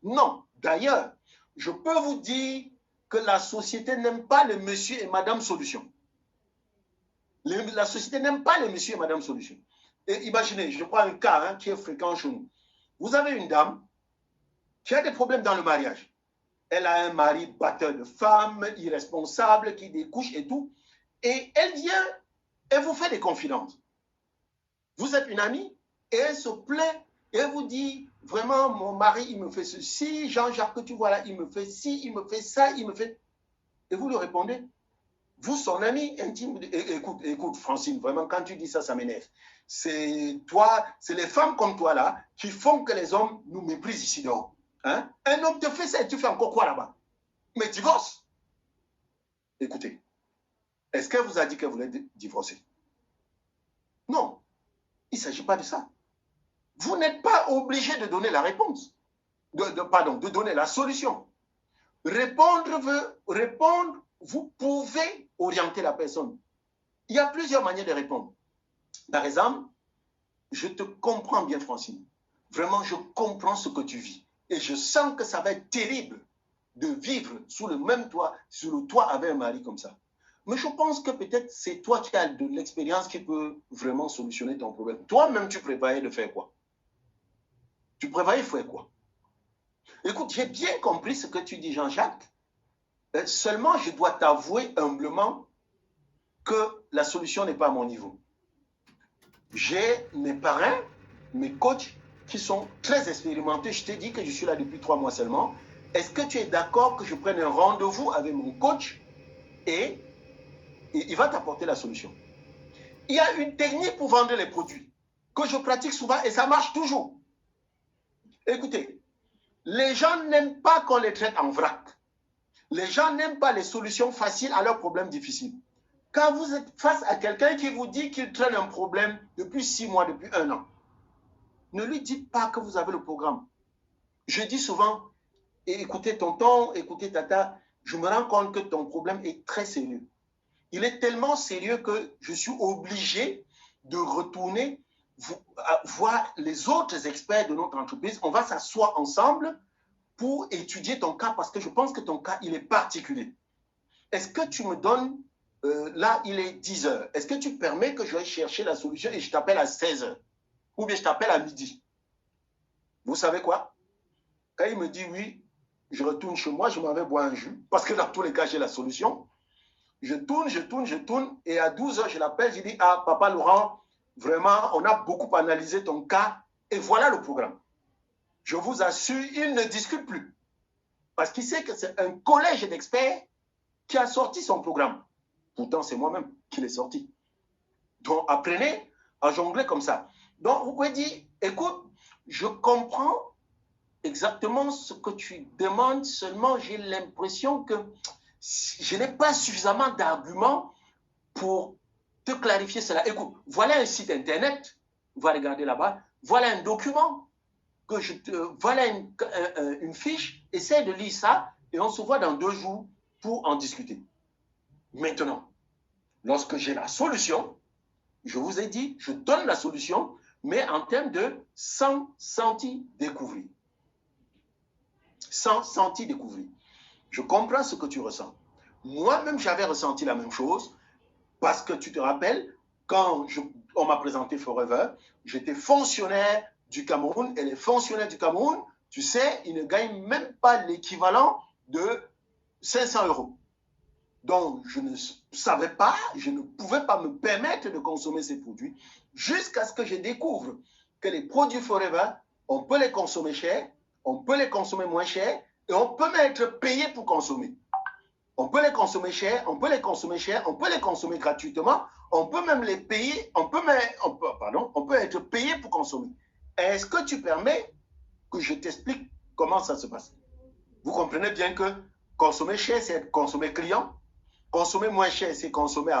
Non. D'ailleurs, je peux vous dire que la société n'aime pas le monsieur et madame solution. La société n'aime pas les monsieur et madame solution. Et imaginez, je prends un cas qui est fréquent chez nous. Vous avez une dame qui a des problèmes dans le mariage. Elle a un mari batteur de femmes, irresponsable, qui découche et tout. Et elle vient et vous fait des confidences. Vous êtes une amie et elle se plaint et elle vous dit, vraiment, mon mari, il me fait ceci, Jean-Jacques, que tu vois là, il me fait ci, il me fait ça, il me fait... Et vous lui répondez, vous, son ami intime, écoute, Francine, vraiment, quand tu dis ça, ça m'énerve. C'est toi, c'est les femmes comme toi là qui font que les hommes nous méprisent ici dehors. Hein? Un homme te fait ça et tu fais encore quoi là-bas? Mais divorce. Écoutez, est-ce qu'elle vous a dit qu'elle voulait divorcer? Non, il ne s'agit pas de ça. Vous n'êtes pas obligé de donner la réponse, de donner la solution. Répondre, vous pouvez orienter la personne. Il y a plusieurs manières de répondre. Par exemple, je te comprends bien, Francine. Vraiment, je comprends ce que tu vis. Et je sens que ça va être terrible de vivre sous le même toit, sur le toit avec un mari comme ça. Mais je pense que peut-être c'est toi qui as de l'expérience qui peut vraiment solutionner ton problème. Toi-même, tu prévoyais de faire quoi? Tu prévoyais de faire quoi? Écoute, j'ai bien compris ce que tu dis, Jean-Jacques. Seulement, je dois t'avouer humblement que la solution n'est pas à mon niveau. J'ai mes parrains, mes coachs qui sont très expérimentés. Je t'ai dit que je suis là depuis 3 mois seulement. Est-ce que tu es d'accord que je prenne un rendez-vous avec mon coach et il va t'apporter la solution? Il y a une technique pour vendre les produits que je pratique souvent et ça marche toujours. Écoutez, les gens n'aiment pas qu'on les traite en vrac. Les gens n'aiment pas les solutions faciles à leurs problèmes difficiles. Quand vous êtes face à quelqu'un qui vous dit qu'il traîne un problème depuis 6 mois, depuis 1 an, ne lui dites pas que vous avez le programme. Je dis souvent, écoutez tonton, écoutez tata, je me rends compte que ton problème est très sérieux. Il est tellement sérieux que je suis obligé de retourner voir les autres experts de notre entreprise. On va s'asseoir ensemble pour étudier ton cas parce que je pense que ton cas, il est particulier. Est-ce que tu me donnes, là, il est 10 heures. Est-ce que tu permets que je vais chercher la solution et je t'appelle à 16 heures? Ou bien je t'appelle à midi? Vous savez quoi? Quand il me dit oui, je retourne chez moi, je m'en vais boire un jus parce que dans tous les cas, j'ai la solution. Je tourne et à 12 heures, je l'appelle, je dis, ah, papa Laurent, vraiment, on a beaucoup analysé ton cas et voilà le programme. Je vous assure, il ne discute plus parce qu'il sait que c'est un collège d'experts qui a sorti son programme. Pourtant, c'est moi-même qui l'ai sorti. Donc, apprenez à jongler comme ça. Donc, vous pouvez dire, écoute, je comprends exactement ce que tu demandes, seulement j'ai l'impression que je n'ai pas suffisamment d'arguments pour te clarifier cela. Écoute, voilà un site internet, va regarder là-bas, voilà un document, voilà une fiche, essaie de lire ça et on se voit dans 2 jours pour en discuter. Maintenant, lorsque j'ai la solution, je vous ai dit, je donne la solution, mais en termes de 100 centimes découvrir. 100 centimes découvrir. Je comprends ce que tu ressens. Moi-même, j'avais ressenti la même chose parce que tu te rappelles, quand on m'a présenté Forever, j'étais fonctionnaire du Cameroun et les fonctionnaires du Cameroun, tu sais, ils ne gagnent même pas l'équivalent de 500 €. Donc, je ne savais pas, je ne pouvais pas me permettre de consommer ces produits jusqu'à ce que je découvre que les produits Forever, on peut les consommer cher, on peut les consommer moins cher et on peut même être payé pour consommer. On peut les consommer cher, on peut les consommer cher, on peut les consommer gratuitement, on peut même les payer, on peut être payé pour consommer. Est-ce que tu permets que je t'explique comment ça se passe? Vous comprenez bien que consommer cher, c'est consommer client. Consommer moins cher, c'est consommer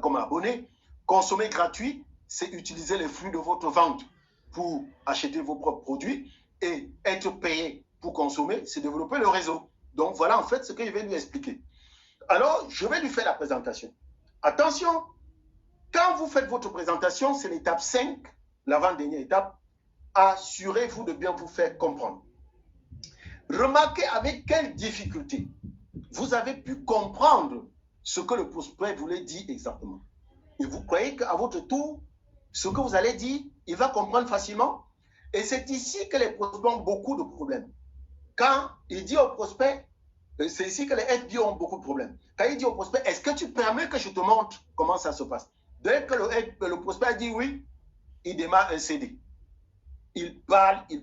comme abonné. Consommer gratuit, c'est utiliser les flux de votre vente pour acheter vos propres produits. Et être payé pour consommer, c'est développer le réseau. Donc, voilà en fait ce que je vais lui expliquer. Alors, je vais lui faire la présentation. Attention, quand vous faites votre présentation, c'est l'étape 5, l'avant-dernière étape. Assurez-vous de bien vous faire comprendre. Remarquez avec quelle difficulté vous avez pu comprendre ce que le prospect voulait dire exactement. Et vous croyez qu'à votre tour, ce que vous allez dire, il va comprendre facilement? Et c'est ici que les prospects ont beaucoup de problèmes. Quand il dit au prospect, c'est ici que les FBO ont beaucoup de problèmes. Quand il dit au prospect, est-ce que tu permets que je te montre comment ça se passe? Dès que le prospect dit oui, il démarre un CD. Il parle. Le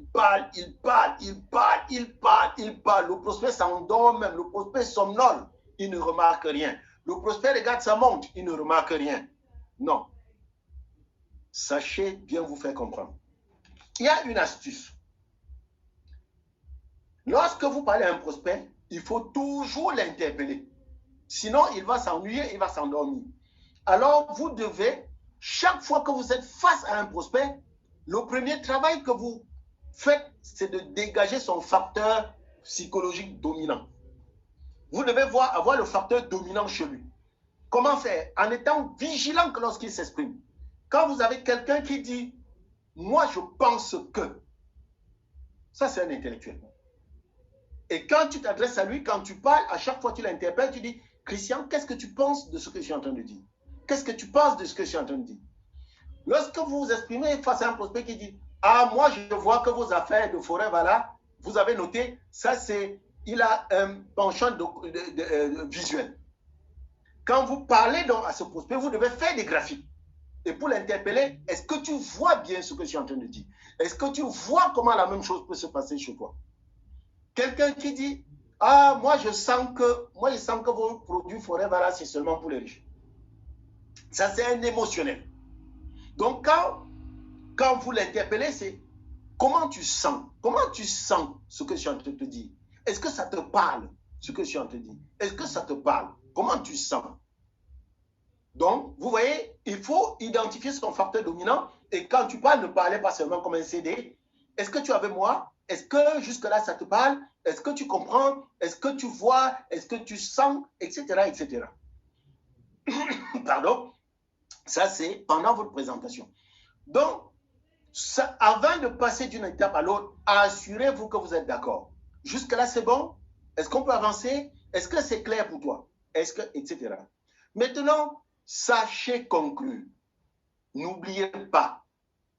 prospect s'endort même, le prospect somnole, il ne remarque rien. Le prospect regarde sa montre, il ne remarque rien. Non. Sachez bien vous faire comprendre. Il y a une astuce. Lorsque vous parlez à un prospect, il faut toujours l'interpeller. Sinon, il va s'ennuyer, il va s'endormir. Alors, vous devez, chaque fois que vous êtes face à un prospect, le premier travail que vous faites, c'est de dégager son facteur psychologique dominant. Vous devez avoir le facteur dominant chez lui. Comment faire? En étant vigilant lorsqu'il s'exprime. Quand vous avez quelqu'un qui dit moi je pense que. Ça, c'est un intellectuel. Et quand tu t'adresses à lui, quand tu parles, à chaque fois que tu l'interpelles, tu dis, Christian, qu'est-ce que tu penses de ce que je suis en train de dire? Qu'est-ce que tu penses de ce que je suis en train de dire? Lorsque vous vous exprimez face à un prospect qui dit, ah, moi, je vois que vos affaires de forêt, voilà, vous avez noté, ça, c'est, il a un penchant visuel. Quand vous parlez donc à ce prospect, vous devez faire des graphiques. Et pour l'interpeller, est-ce que tu vois bien ce que je suis en train de dire? Est-ce que tu vois comment la même chose peut se passer chez toi? Quelqu'un qui dit, ah, moi je sens que vos produits forêt, voilà, c'est seulement pour les riches. Ça, c'est un émotionnel. Donc, quand vous l'interpellez, c'est comment tu sens? Comment tu sens ce que je suis en train de te dire? Est-ce que ça te parle, ce que je suis en train de dire? Est-ce que ça te parle? Comment tu sens? Donc, vous voyez, il faut identifier son facteur dominant. Et quand tu parles, ne parlez pas seulement comme un CD. Est-ce que tu es avec moi? Est-ce que jusque-là, ça te parle? Est-ce que tu comprends? Est-ce que tu vois? Est-ce que tu sens? Etc. etc. Pardon. Ça, c'est pendant votre présentation. Donc, ça, avant de passer d'une étape à l'autre, assurez-vous que vous êtes d'accord. Jusque-là, c'est bon? Est-ce qu'on peut avancer? Est-ce que c'est clair pour toi? Est-ce que, etc. Maintenant, sachez conclure. N'oubliez pas,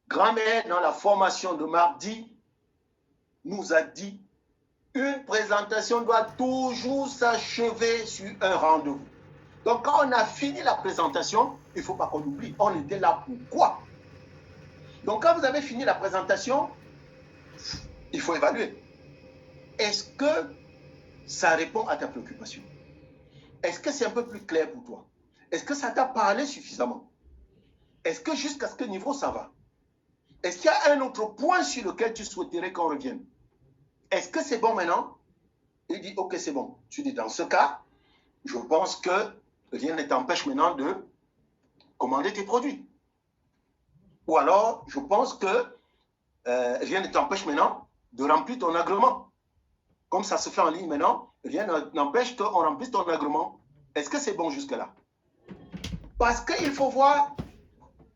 grand-mère dans la formation de mardi nous a dit, une présentation doit toujours s'achever sur un rendez-vous. Donc, quand on a fini la présentation, il ne faut pas qu'on oublie, on était là pour quoi? Donc, quand vous avez fini la présentation, il faut évaluer. Est-ce que ça répond à ta préoccupation? Est-ce que c'est un peu plus clair pour toi? Est-ce que ça t'a parlé suffisamment? Est-ce que jusqu'à ce niveau ça va? Est-ce qu'il y a un autre point sur lequel tu souhaiterais qu'on revienne? Est-ce que c'est bon maintenant? Il dit, ok, c'est bon. Tu dis, dans ce cas, je pense que rien ne t'empêche maintenant de commander tes produits. Ou alors, je pense que rien ne t'empêche maintenant de remplir ton agrément. Comme ça se fait en ligne maintenant, rien n'empêche qu'on remplisse ton agrément. Est-ce que c'est bon jusque-là? Parce qu'il faut voir,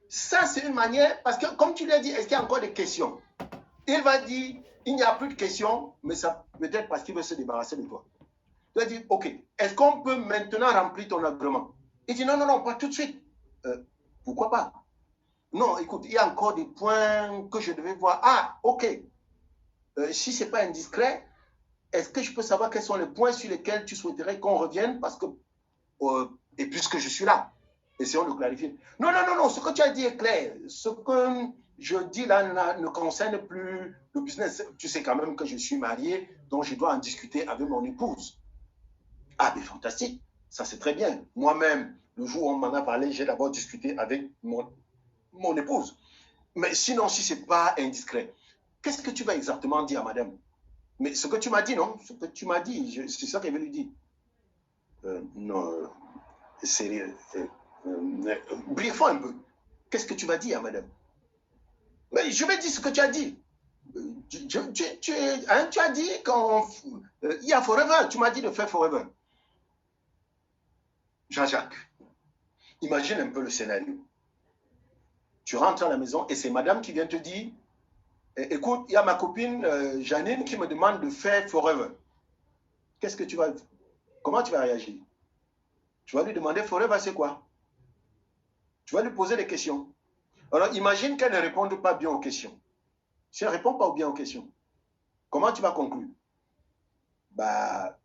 ça c'est une manière, parce que comme tu l'as dit, est-ce qu'il y a encore des questions? Il va dire, il n'y a plus de questions, mais ça peut-être parce qu'il veut se débarrasser de toi. Il va dire, ok, est-ce qu'on peut maintenant remplir ton agrément? Il dit, non, non, non, pas tout de suite. Pourquoi pas? Non, écoute, il y a encore des points que je devais voir. Ah, ok. Si ce n'est pas indiscret, est-ce que je peux savoir quels sont les points sur lesquels tu souhaiterais qu'on revienne? Parce que, et puisque je suis là, essayons de clarifier. Non, non, non, non, ce que tu as dit est clair. Ce que je dis là ne concerne plus le business. Tu sais quand même que je suis marié, donc je dois en discuter avec mon épouse. Ah, mais fantastique, ça c'est très bien. Moi-même, le jour où on m'en a parlé, j'ai d'abord discuté avec mon épouse. Mais sinon, si ce n'est pas indiscret, qu'est-ce que tu vas exactement dire à madame? Mais ce que tu m'as dit, non? Ce que tu m'as dit, c'est ça qu'elle veut lui dire. Non, sérieux. Briefons un peu. Qu'est-ce que tu vas dire à madame? Mais je vais dire ce que tu as dit. Tu as dit qu'il y a Forever. Tu m'as dit de faire Forever. Jean-Jacques, imagine un peu le scénario. Tu rentres à la maison et c'est madame qui vient te dire, écoute, il y a ma copine Janine qui me demande de faire Forever. Qu'est-ce que tu vas... Comment tu vas réagir? Tu vas lui demander Forever, c'est quoi? Tu vas lui poser des questions. Alors, imagine qu'elle ne réponde pas bien aux questions. Si elle ne répond pas bien aux questions, comment tu vas conclure? Bah,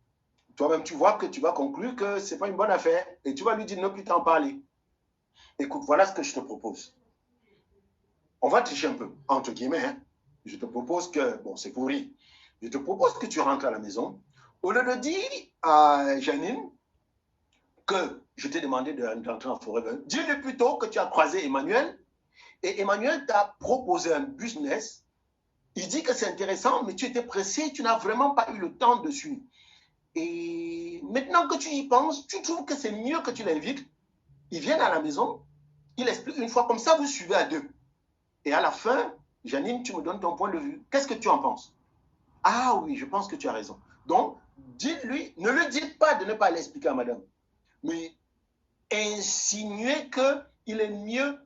toi-même, tu vois que tu vas conclure que ce n'est pas une bonne affaire et tu vas lui dire ne plus t'en parler. Écoute, voilà ce que je te propose. On va tricher un peu, entre guillemets. Hein. Je te propose que, bon, c'est pourri. Je te propose que tu rentres à la maison. Au lieu de dire à Janine que je t'ai demandé d'entrer en Forever, dis-lui plutôt que tu as croisé Emmanuel et Emmanuel t'a proposé un business. Il dit que c'est intéressant, mais tu étais pressé, tu n'as vraiment pas eu le temps de suivre. Et maintenant que tu y penses, tu trouves que c'est mieux que tu l'invites. Ils viennent à la maison, il explique une fois, comme ça vous suivez à deux. Et à la fin, Janine, tu me donnes ton point de vue. Qu'est-ce que tu en penses? Ah oui, je pense que tu as raison. Donc, dites-lui, ne lui dites pas de ne pas l'expliquer à madame, mais insinuez qu'il est mieux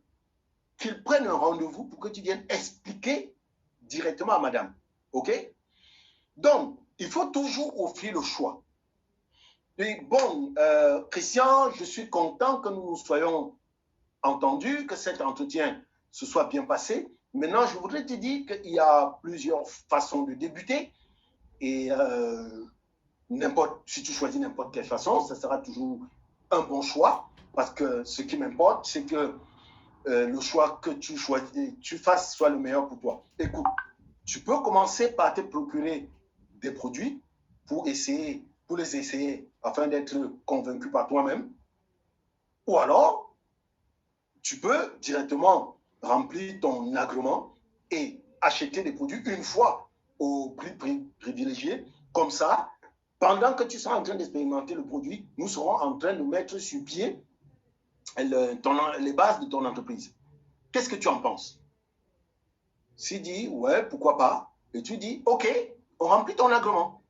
qu'il prenne un rendez-vous pour que tu viennes expliquer directement à madame. OK? Donc, il faut toujours offrir le choix. Et bon, Christian, je suis content que nous nous soyons entendus, que cet entretien se soit bien passé. Maintenant, je voudrais te dire qu'il y a plusieurs façons de débuter. Et si tu choisis n'importe quelle façon, ça sera toujours un bon choix. Parce que ce qui m'importe, c'est que le choix que tu fasses soit le meilleur pour toi. Écoute, tu peux commencer par te procurer des produits pour les essayer afin d'être convaincu par toi-même. Ou alors, tu peux directement remplir ton agrément et acheter des produits une fois au prix privilégié. Comme ça, pendant que tu seras en train d'expérimenter le produit, nous serons en train de mettre sur pied les bases de ton entreprise. Qu'est-ce que tu en penses? S'il dit, ouais, pourquoi pas? Et tu dis, OK, on remplit ton agrément.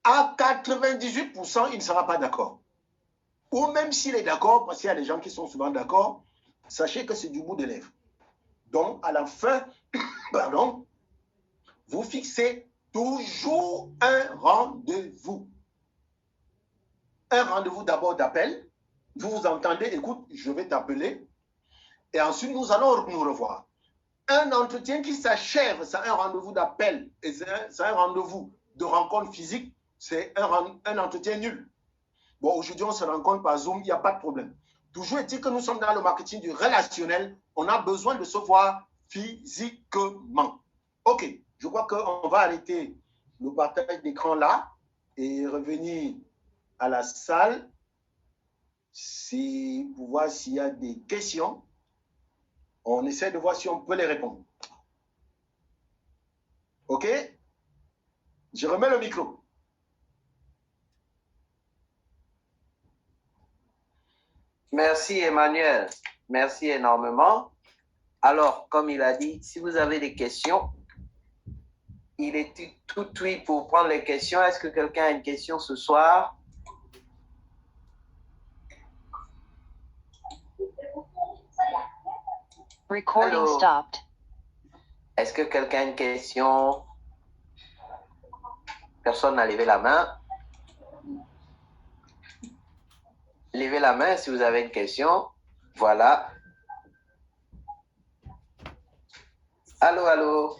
À 98%, il ne sera pas d'accord. Ou même s'il est d'accord, parce qu'il y a des gens qui sont souvent d'accord, sachez que c'est du bout des lèvres. Donc, à la fin, pardon, vous fixez toujours un rendez-vous. Un rendez-vous d'abord d'appel. Vous vous entendez, écoute, je vais t'appeler. Et ensuite, nous allons nous revoir. Un entretien qui s'achève, c'est un rendez-vous d'appel. Et c'est un rendez-vous de rencontre physique. C'est un entretien nul. Bon, aujourd'hui, on se rencontre par Zoom, il n'y a pas de problème. Toujours est-il que nous sommes dans le marketing du relationnel. On a besoin de se voir physiquement. OK, je crois qu'on va arrêter le partage d'écran là et revenir à la salle pour voir s'il y a des questions. On essaie de voir si on peut les répondre. OK? Je remets le micro. Merci Emmanuel, merci énormément. Alors, comme il a dit, si vous avez des questions, il est tout oui pour prendre les questions. Est-ce que quelqu'un a une question ce soir? Recording Allô? stopped. Est-ce que quelqu'un a une question? Personne n'a levé la main. Levez la main si vous avez une question. Voilà. Allô, allô.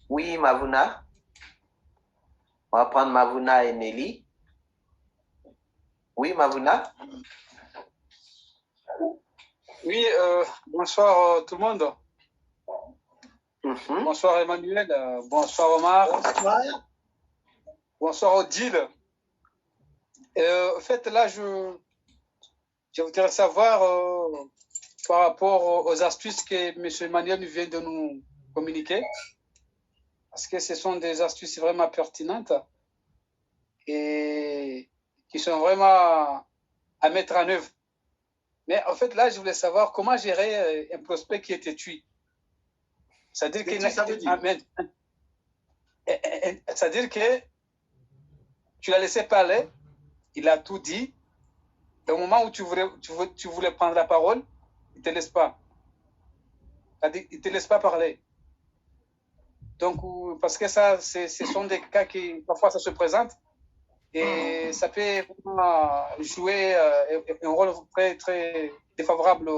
Oui, Mavuna. On va prendre Mavuna et Nelly. Oui, Mavuna. Oui, bonsoir tout le monde. Mm-hmm. Bonsoir Emmanuel, bonsoir Omar. Bonsoir. Bonsoir Odile. En fait, là, je voudrais savoir par rapport aux astuces que M. Emmanuel vient de nous communiquer, parce que ce sont des astuces vraiment pertinentes et qui sont vraiment à mettre en œuvre. Mais en fait, là, je voulais savoir comment gérer un prospect qui est têtu. C'est-à-dire que tu l'as laissé parler, il a tout dit. Et au moment où tu voulais prendre la parole, il ne te laisse pas. C'est-à-dire il ne te laisse pas parler. Donc, parce que ça, ce sont des cas qui, parfois, ça se présente. Et ça peut vraiment jouer un rôle très, très défavorable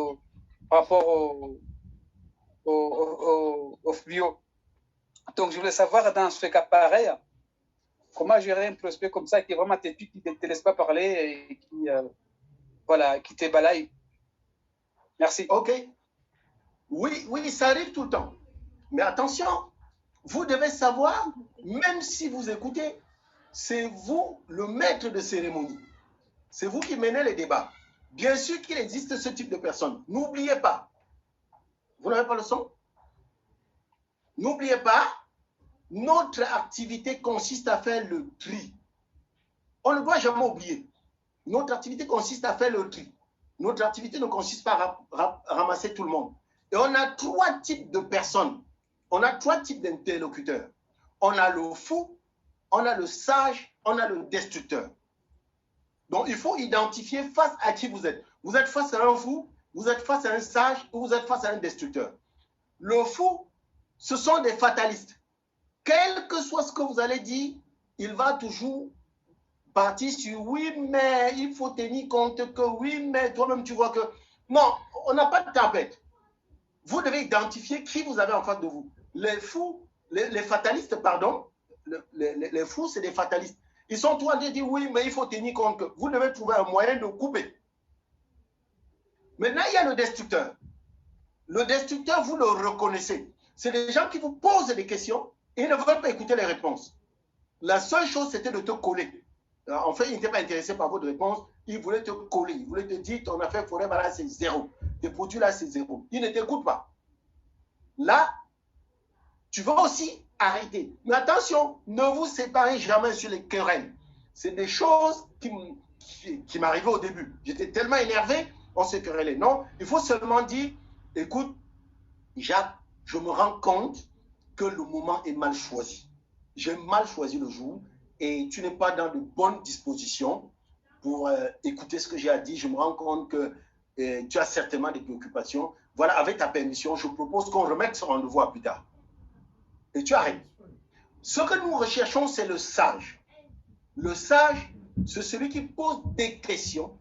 par rapport au bio. Donc, je voulais savoir, dans ce cas pareil, comment gérer un prospect comme ça qui est vraiment têtu, qui ne te laisse pas parler et qui te balaye. Merci. OK. Oui, ça arrive tout le temps. Mais attention, vous devez savoir, même si vous écoutez, c'est vous le maître de cérémonie. C'est vous qui menez les débats. Bien sûr qu'il existe ce type de personnes. N'oubliez pas. Vous n'avez pas le son? N'oubliez pas, notre activité consiste à faire le tri. On ne doit jamais oublier. Notre activité consiste à faire le tri. Notre activité ne consiste pas à ramasser tout le monde. Et on a 3 types de personnes. On a 3 types d'interlocuteurs. On a le fou, on a le sage, on a le destructeur. Donc, il faut identifier face à qui vous êtes. Vous êtes face à un fou, vous êtes face à un sage ou vous êtes face à un destructeur. Le fou, ce sont des fatalistes. Quel que soit ce que vous allez dire, il va toujours partir sur oui, mais il faut tenir compte que oui, mais toi-même tu vois que... Non, on n'a pas de tempête. Vous devez identifier qui vous avez en face de vous. Les fous, les fatalistes, pardon, les fous, c'est des fatalistes. Ils sont tous en train de dire oui, mais il faut tenir compte que vous devez trouver un moyen de couper. Maintenant, il y a le destructeur. Le destructeur, vous le reconnaissez. C'est des gens qui vous posent des questions et ils ne veulent pas écouter les réponses. La seule chose, c'était de te coller. En fait, il n'était pas intéressé par votre réponse. Il voulait te coller. Il voulait te dire ton affaire forêt, là, c'est zéro. Tes produits, là, c'est zéro. Il ne t'écoute pas. Là, tu vas aussi arrêter. Mais attention, ne vous séparez jamais sur les querelles. C'est des choses qui m'arrivaient au début. J'étais tellement énervé, on se querellait. Non, il faut seulement dire, écoute, Jacques, je me rends compte que le moment est mal choisi. J'ai mal choisi le jour et tu n'es pas dans de bonnes dispositions pour écouter ce que j'ai à dire. Je me rends compte que tu as certainement des préoccupations. Voilà, avec ta permission, je propose qu'on remette ce rendez-vous à plus tard. Et tu arrêtes. Ce que nous recherchons, c'est le sage. Le sage, c'est celui qui pose des questions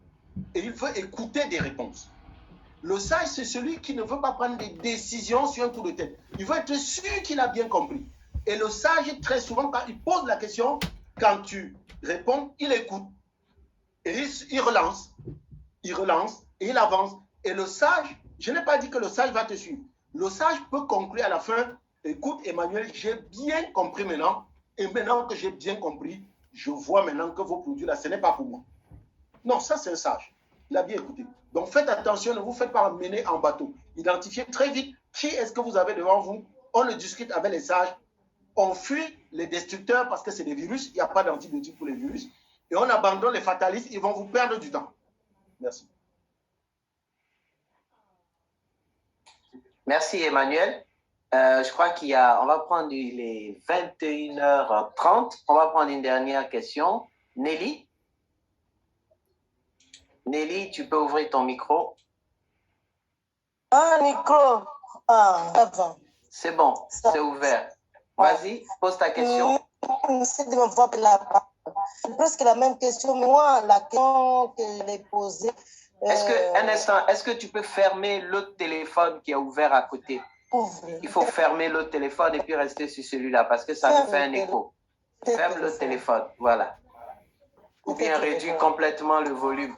et il veut écouter des réponses. Le sage, c'est celui qui ne veut pas prendre des décisions sur un coup de tête. Il veut être sûr qu'il a bien compris. Et le sage, très souvent, quand il pose la question, quand tu réponds, il écoute. Et il relance, et il avance. Et le sage, je n'ai pas dit que le sage va te suivre. Le sage peut conclure à la fin, écoute Emmanuel, j'ai bien compris maintenant. Et maintenant que j'ai bien compris, je vois maintenant que vos produits là, ce n'est pas pour moi. Non, ça c'est un sage. Il a bien écouté. Donc faites attention, ne vous faites pas mener en bateau. Identifiez très vite qui est-ce que vous avez devant vous. On le discute avec les sages. On fuit les destructeurs parce que c'est des virus. Il n'y a pas d'antibiotiques pour les virus. Et on abandonne les fatalistes. Ils vont vous perdre du temps. Merci. Merci Emmanuel. Je crois on va prendre les 21h30. On va prendre une dernière question. Nelly? Nelly, tu peux ouvrir ton micro. Ah, micro. Ah, avant. C'est bon, c'est ouvert. Vas-y, pose ta question. Merci de m'avoir pris la parole. C'est presque la même question, mais moi, la question que je l'ai posée. Un instant, est-ce que tu peux fermer l'autre téléphone qui est ouvert à côté? Il faut fermer l'autre téléphone et puis rester sur celui-là parce que ça nous fait un écho. Ferme le téléphone, voilà. Ou bien réduis complètement le volume.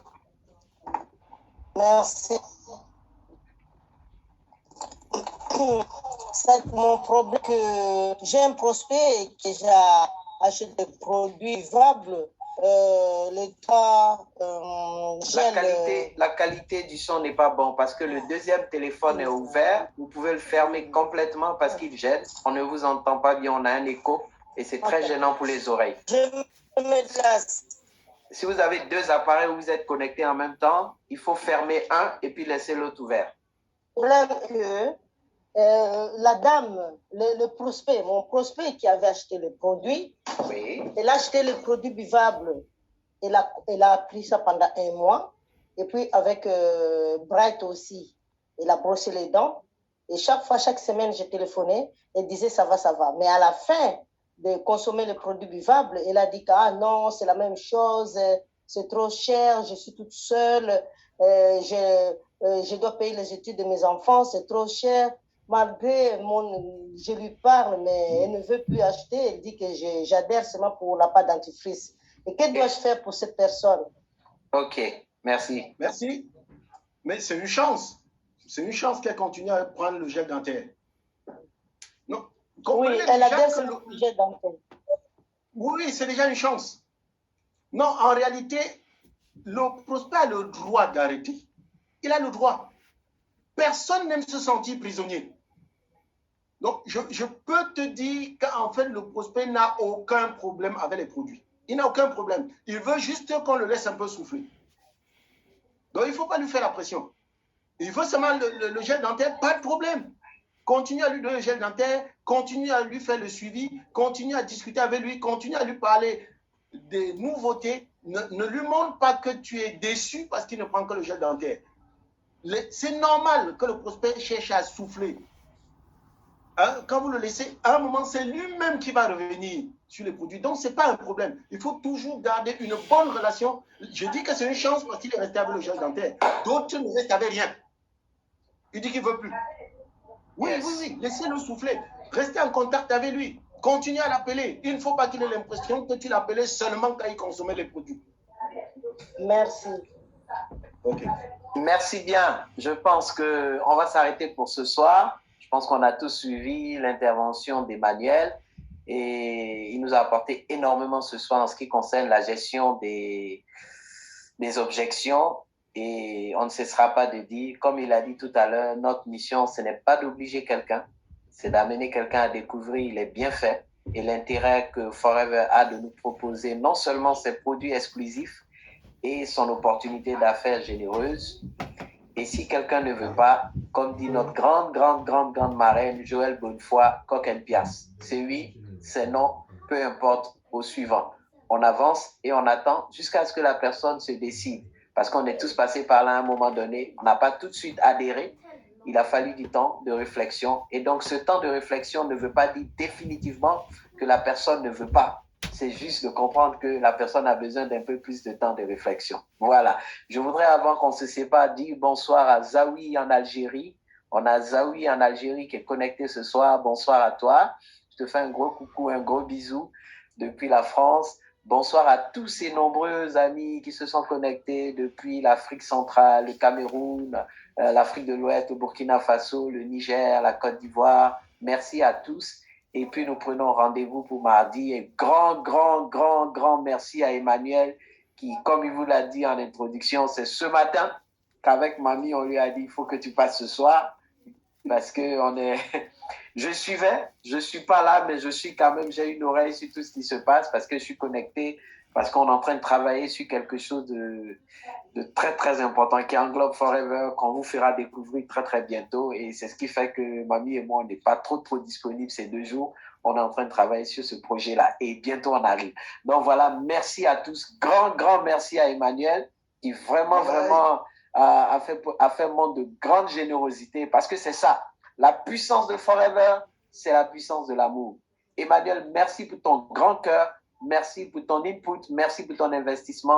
Merci. C'est mon problème que j'ai un prospect qui a acheté des produits vivables. La qualité du son n'est pas bon parce que le deuxième téléphone est ouvert. Vous pouvez le fermer complètement parce qu'il gêne. On ne vous entend pas bien, on a un écho et c'est très gênant pour les oreilles. Je me place. Si vous avez deux appareils où vous êtes connectés en même temps, il faut fermer un et puis laisser l'autre ouvert. Le problème est que la dame, le prospect, mon prospect qui avait acheté le produit, oui. Elle a acheté le produit buvable. Elle a pris ça pendant 1 mois. Et puis avec Bright aussi, elle a brossé les dents. Et chaque semaine, j'ai téléphoné. Elle disait ça va. Mais à la fin de consommer le produit buvable, elle a dit que ah non, c'est la même chose, c'est trop cher, je suis toute seule, je dois payer les études de mes enfants, c'est trop cher. Malgré je lui parle, mais elle ne veut plus acheter. Elle dit que j'adhère seulement pour la pâte dentifrice. Et que dois-je faire pour cette personne? Ok, merci. Merci. Mais c'est une chance. C'est une chance qu'elle continue à prendre le gel dentaire. Non. Oui, elle adhère seulement au gel dentaire. Oui, c'est déjà une chance. Non, en réalité, le prospect a le droit d'arrêter. Il a le droit. Personne n'aime se sentir prisonnier. Donc, je peux te dire qu'en fait, le prospect n'a aucun problème avec les produits. Il n'a aucun problème. Il veut juste qu'on le laisse un peu souffler. Donc, il ne faut pas lui faire la pression. Il veut seulement le gel dentaire, pas de problème. Continue à lui donner le gel dentaire, continue à lui faire le suivi, continue à discuter avec lui, continue à lui parler des nouveautés, ne lui montre pas que tu es déçu parce qu'il ne prend que le gel dentaire. C'est normal que le prospect cherche à souffler. Hein, quand vous le laissez, à un moment, c'est lui-même qui va revenir sur les produits. Donc, ce n'est pas un problème. Il faut toujours garder une bonne relation. Je dis que c'est une chance parce qu'il est resté avec le gel dentaire. D'autres ne restent avec rien. Il dit qu'il ne veut plus. Oui, oui, oui, laissez-le souffler. Restez en contact avec lui. Continuez à l'appeler. Il ne faut pas qu'il ait l'impression que tu l'appelais seulement quand il consommait les produits. Merci. OK. Merci bien. Je pense qu'on va s'arrêter pour ce soir. Je pense qu'on a tous suivi l'intervention d'Emmanuel et il nous a apporté énormément ce soir en ce qui concerne la gestion des objections. Et on ne cessera pas de dire, comme il a dit tout à l'heure, notre mission, ce n'est pas d'obliger quelqu'un, c'est d'amener quelqu'un à découvrir les bienfaits et l'intérêt que Forever a de nous proposer non seulement ses produits exclusifs et son opportunité d'affaires généreuse. Et si quelqu'un ne veut pas, comme dit notre grande marraine, Joël Bonnefoy, coq and piastre. C'est oui, c'est non, peu importe, au suivant. On avance et on attend jusqu'à ce que la personne se décide. Parce qu'on est tous passés par là à un moment donné. On n'a pas tout de suite adhéré. Il a fallu du temps de réflexion. Et donc, ce temps de réflexion ne veut pas dire définitivement que la personne ne veut pas. C'est juste de comprendre que la personne a besoin d'un peu plus de temps de réflexion. Voilà. Je voudrais, avant qu'on se sépare, dire bonsoir à Zawi en Algérie. On a Zawi en Algérie qui est connecté ce soir. Bonsoir à toi. Je te fais un gros coucou, un gros bisou depuis la France. Bonsoir à tous ces nombreux amis qui se sont connectés depuis l'Afrique centrale, le Cameroun, l'Afrique de l'Ouest, le Burkina Faso, le Niger, la Côte d'Ivoire. Merci à tous. Et puis, nous prenons rendez-vous pour mardi. Et grand merci à Emmanuel qui, comme il vous l'a dit en introduction, c'est ce matin qu'avec mamie, on lui a dit, il faut que tu passes ce soir parce que on est... Je suivais, je suis pas là, mais je suis quand même, j'ai une oreille sur tout ce qui se passe parce que je suis connecté, parce qu'on est en train de travailler sur quelque chose de très important qui englobe Forever, qu'on vous fera découvrir très bientôt. Et c'est ce qui fait que mamie et moi, on n'est pas trop disponibles ces 2 jours. On est en train de travailler sur ce projet-là et bientôt on arrive. Donc voilà, merci à tous. Grand merci à Emmanuel qui vraiment a fait montre de grande générosité parce que c'est ça. La puissance de Forever, c'est la puissance de l'amour. Emmanuel, merci pour ton grand cœur, merci pour ton input, merci pour ton investissement.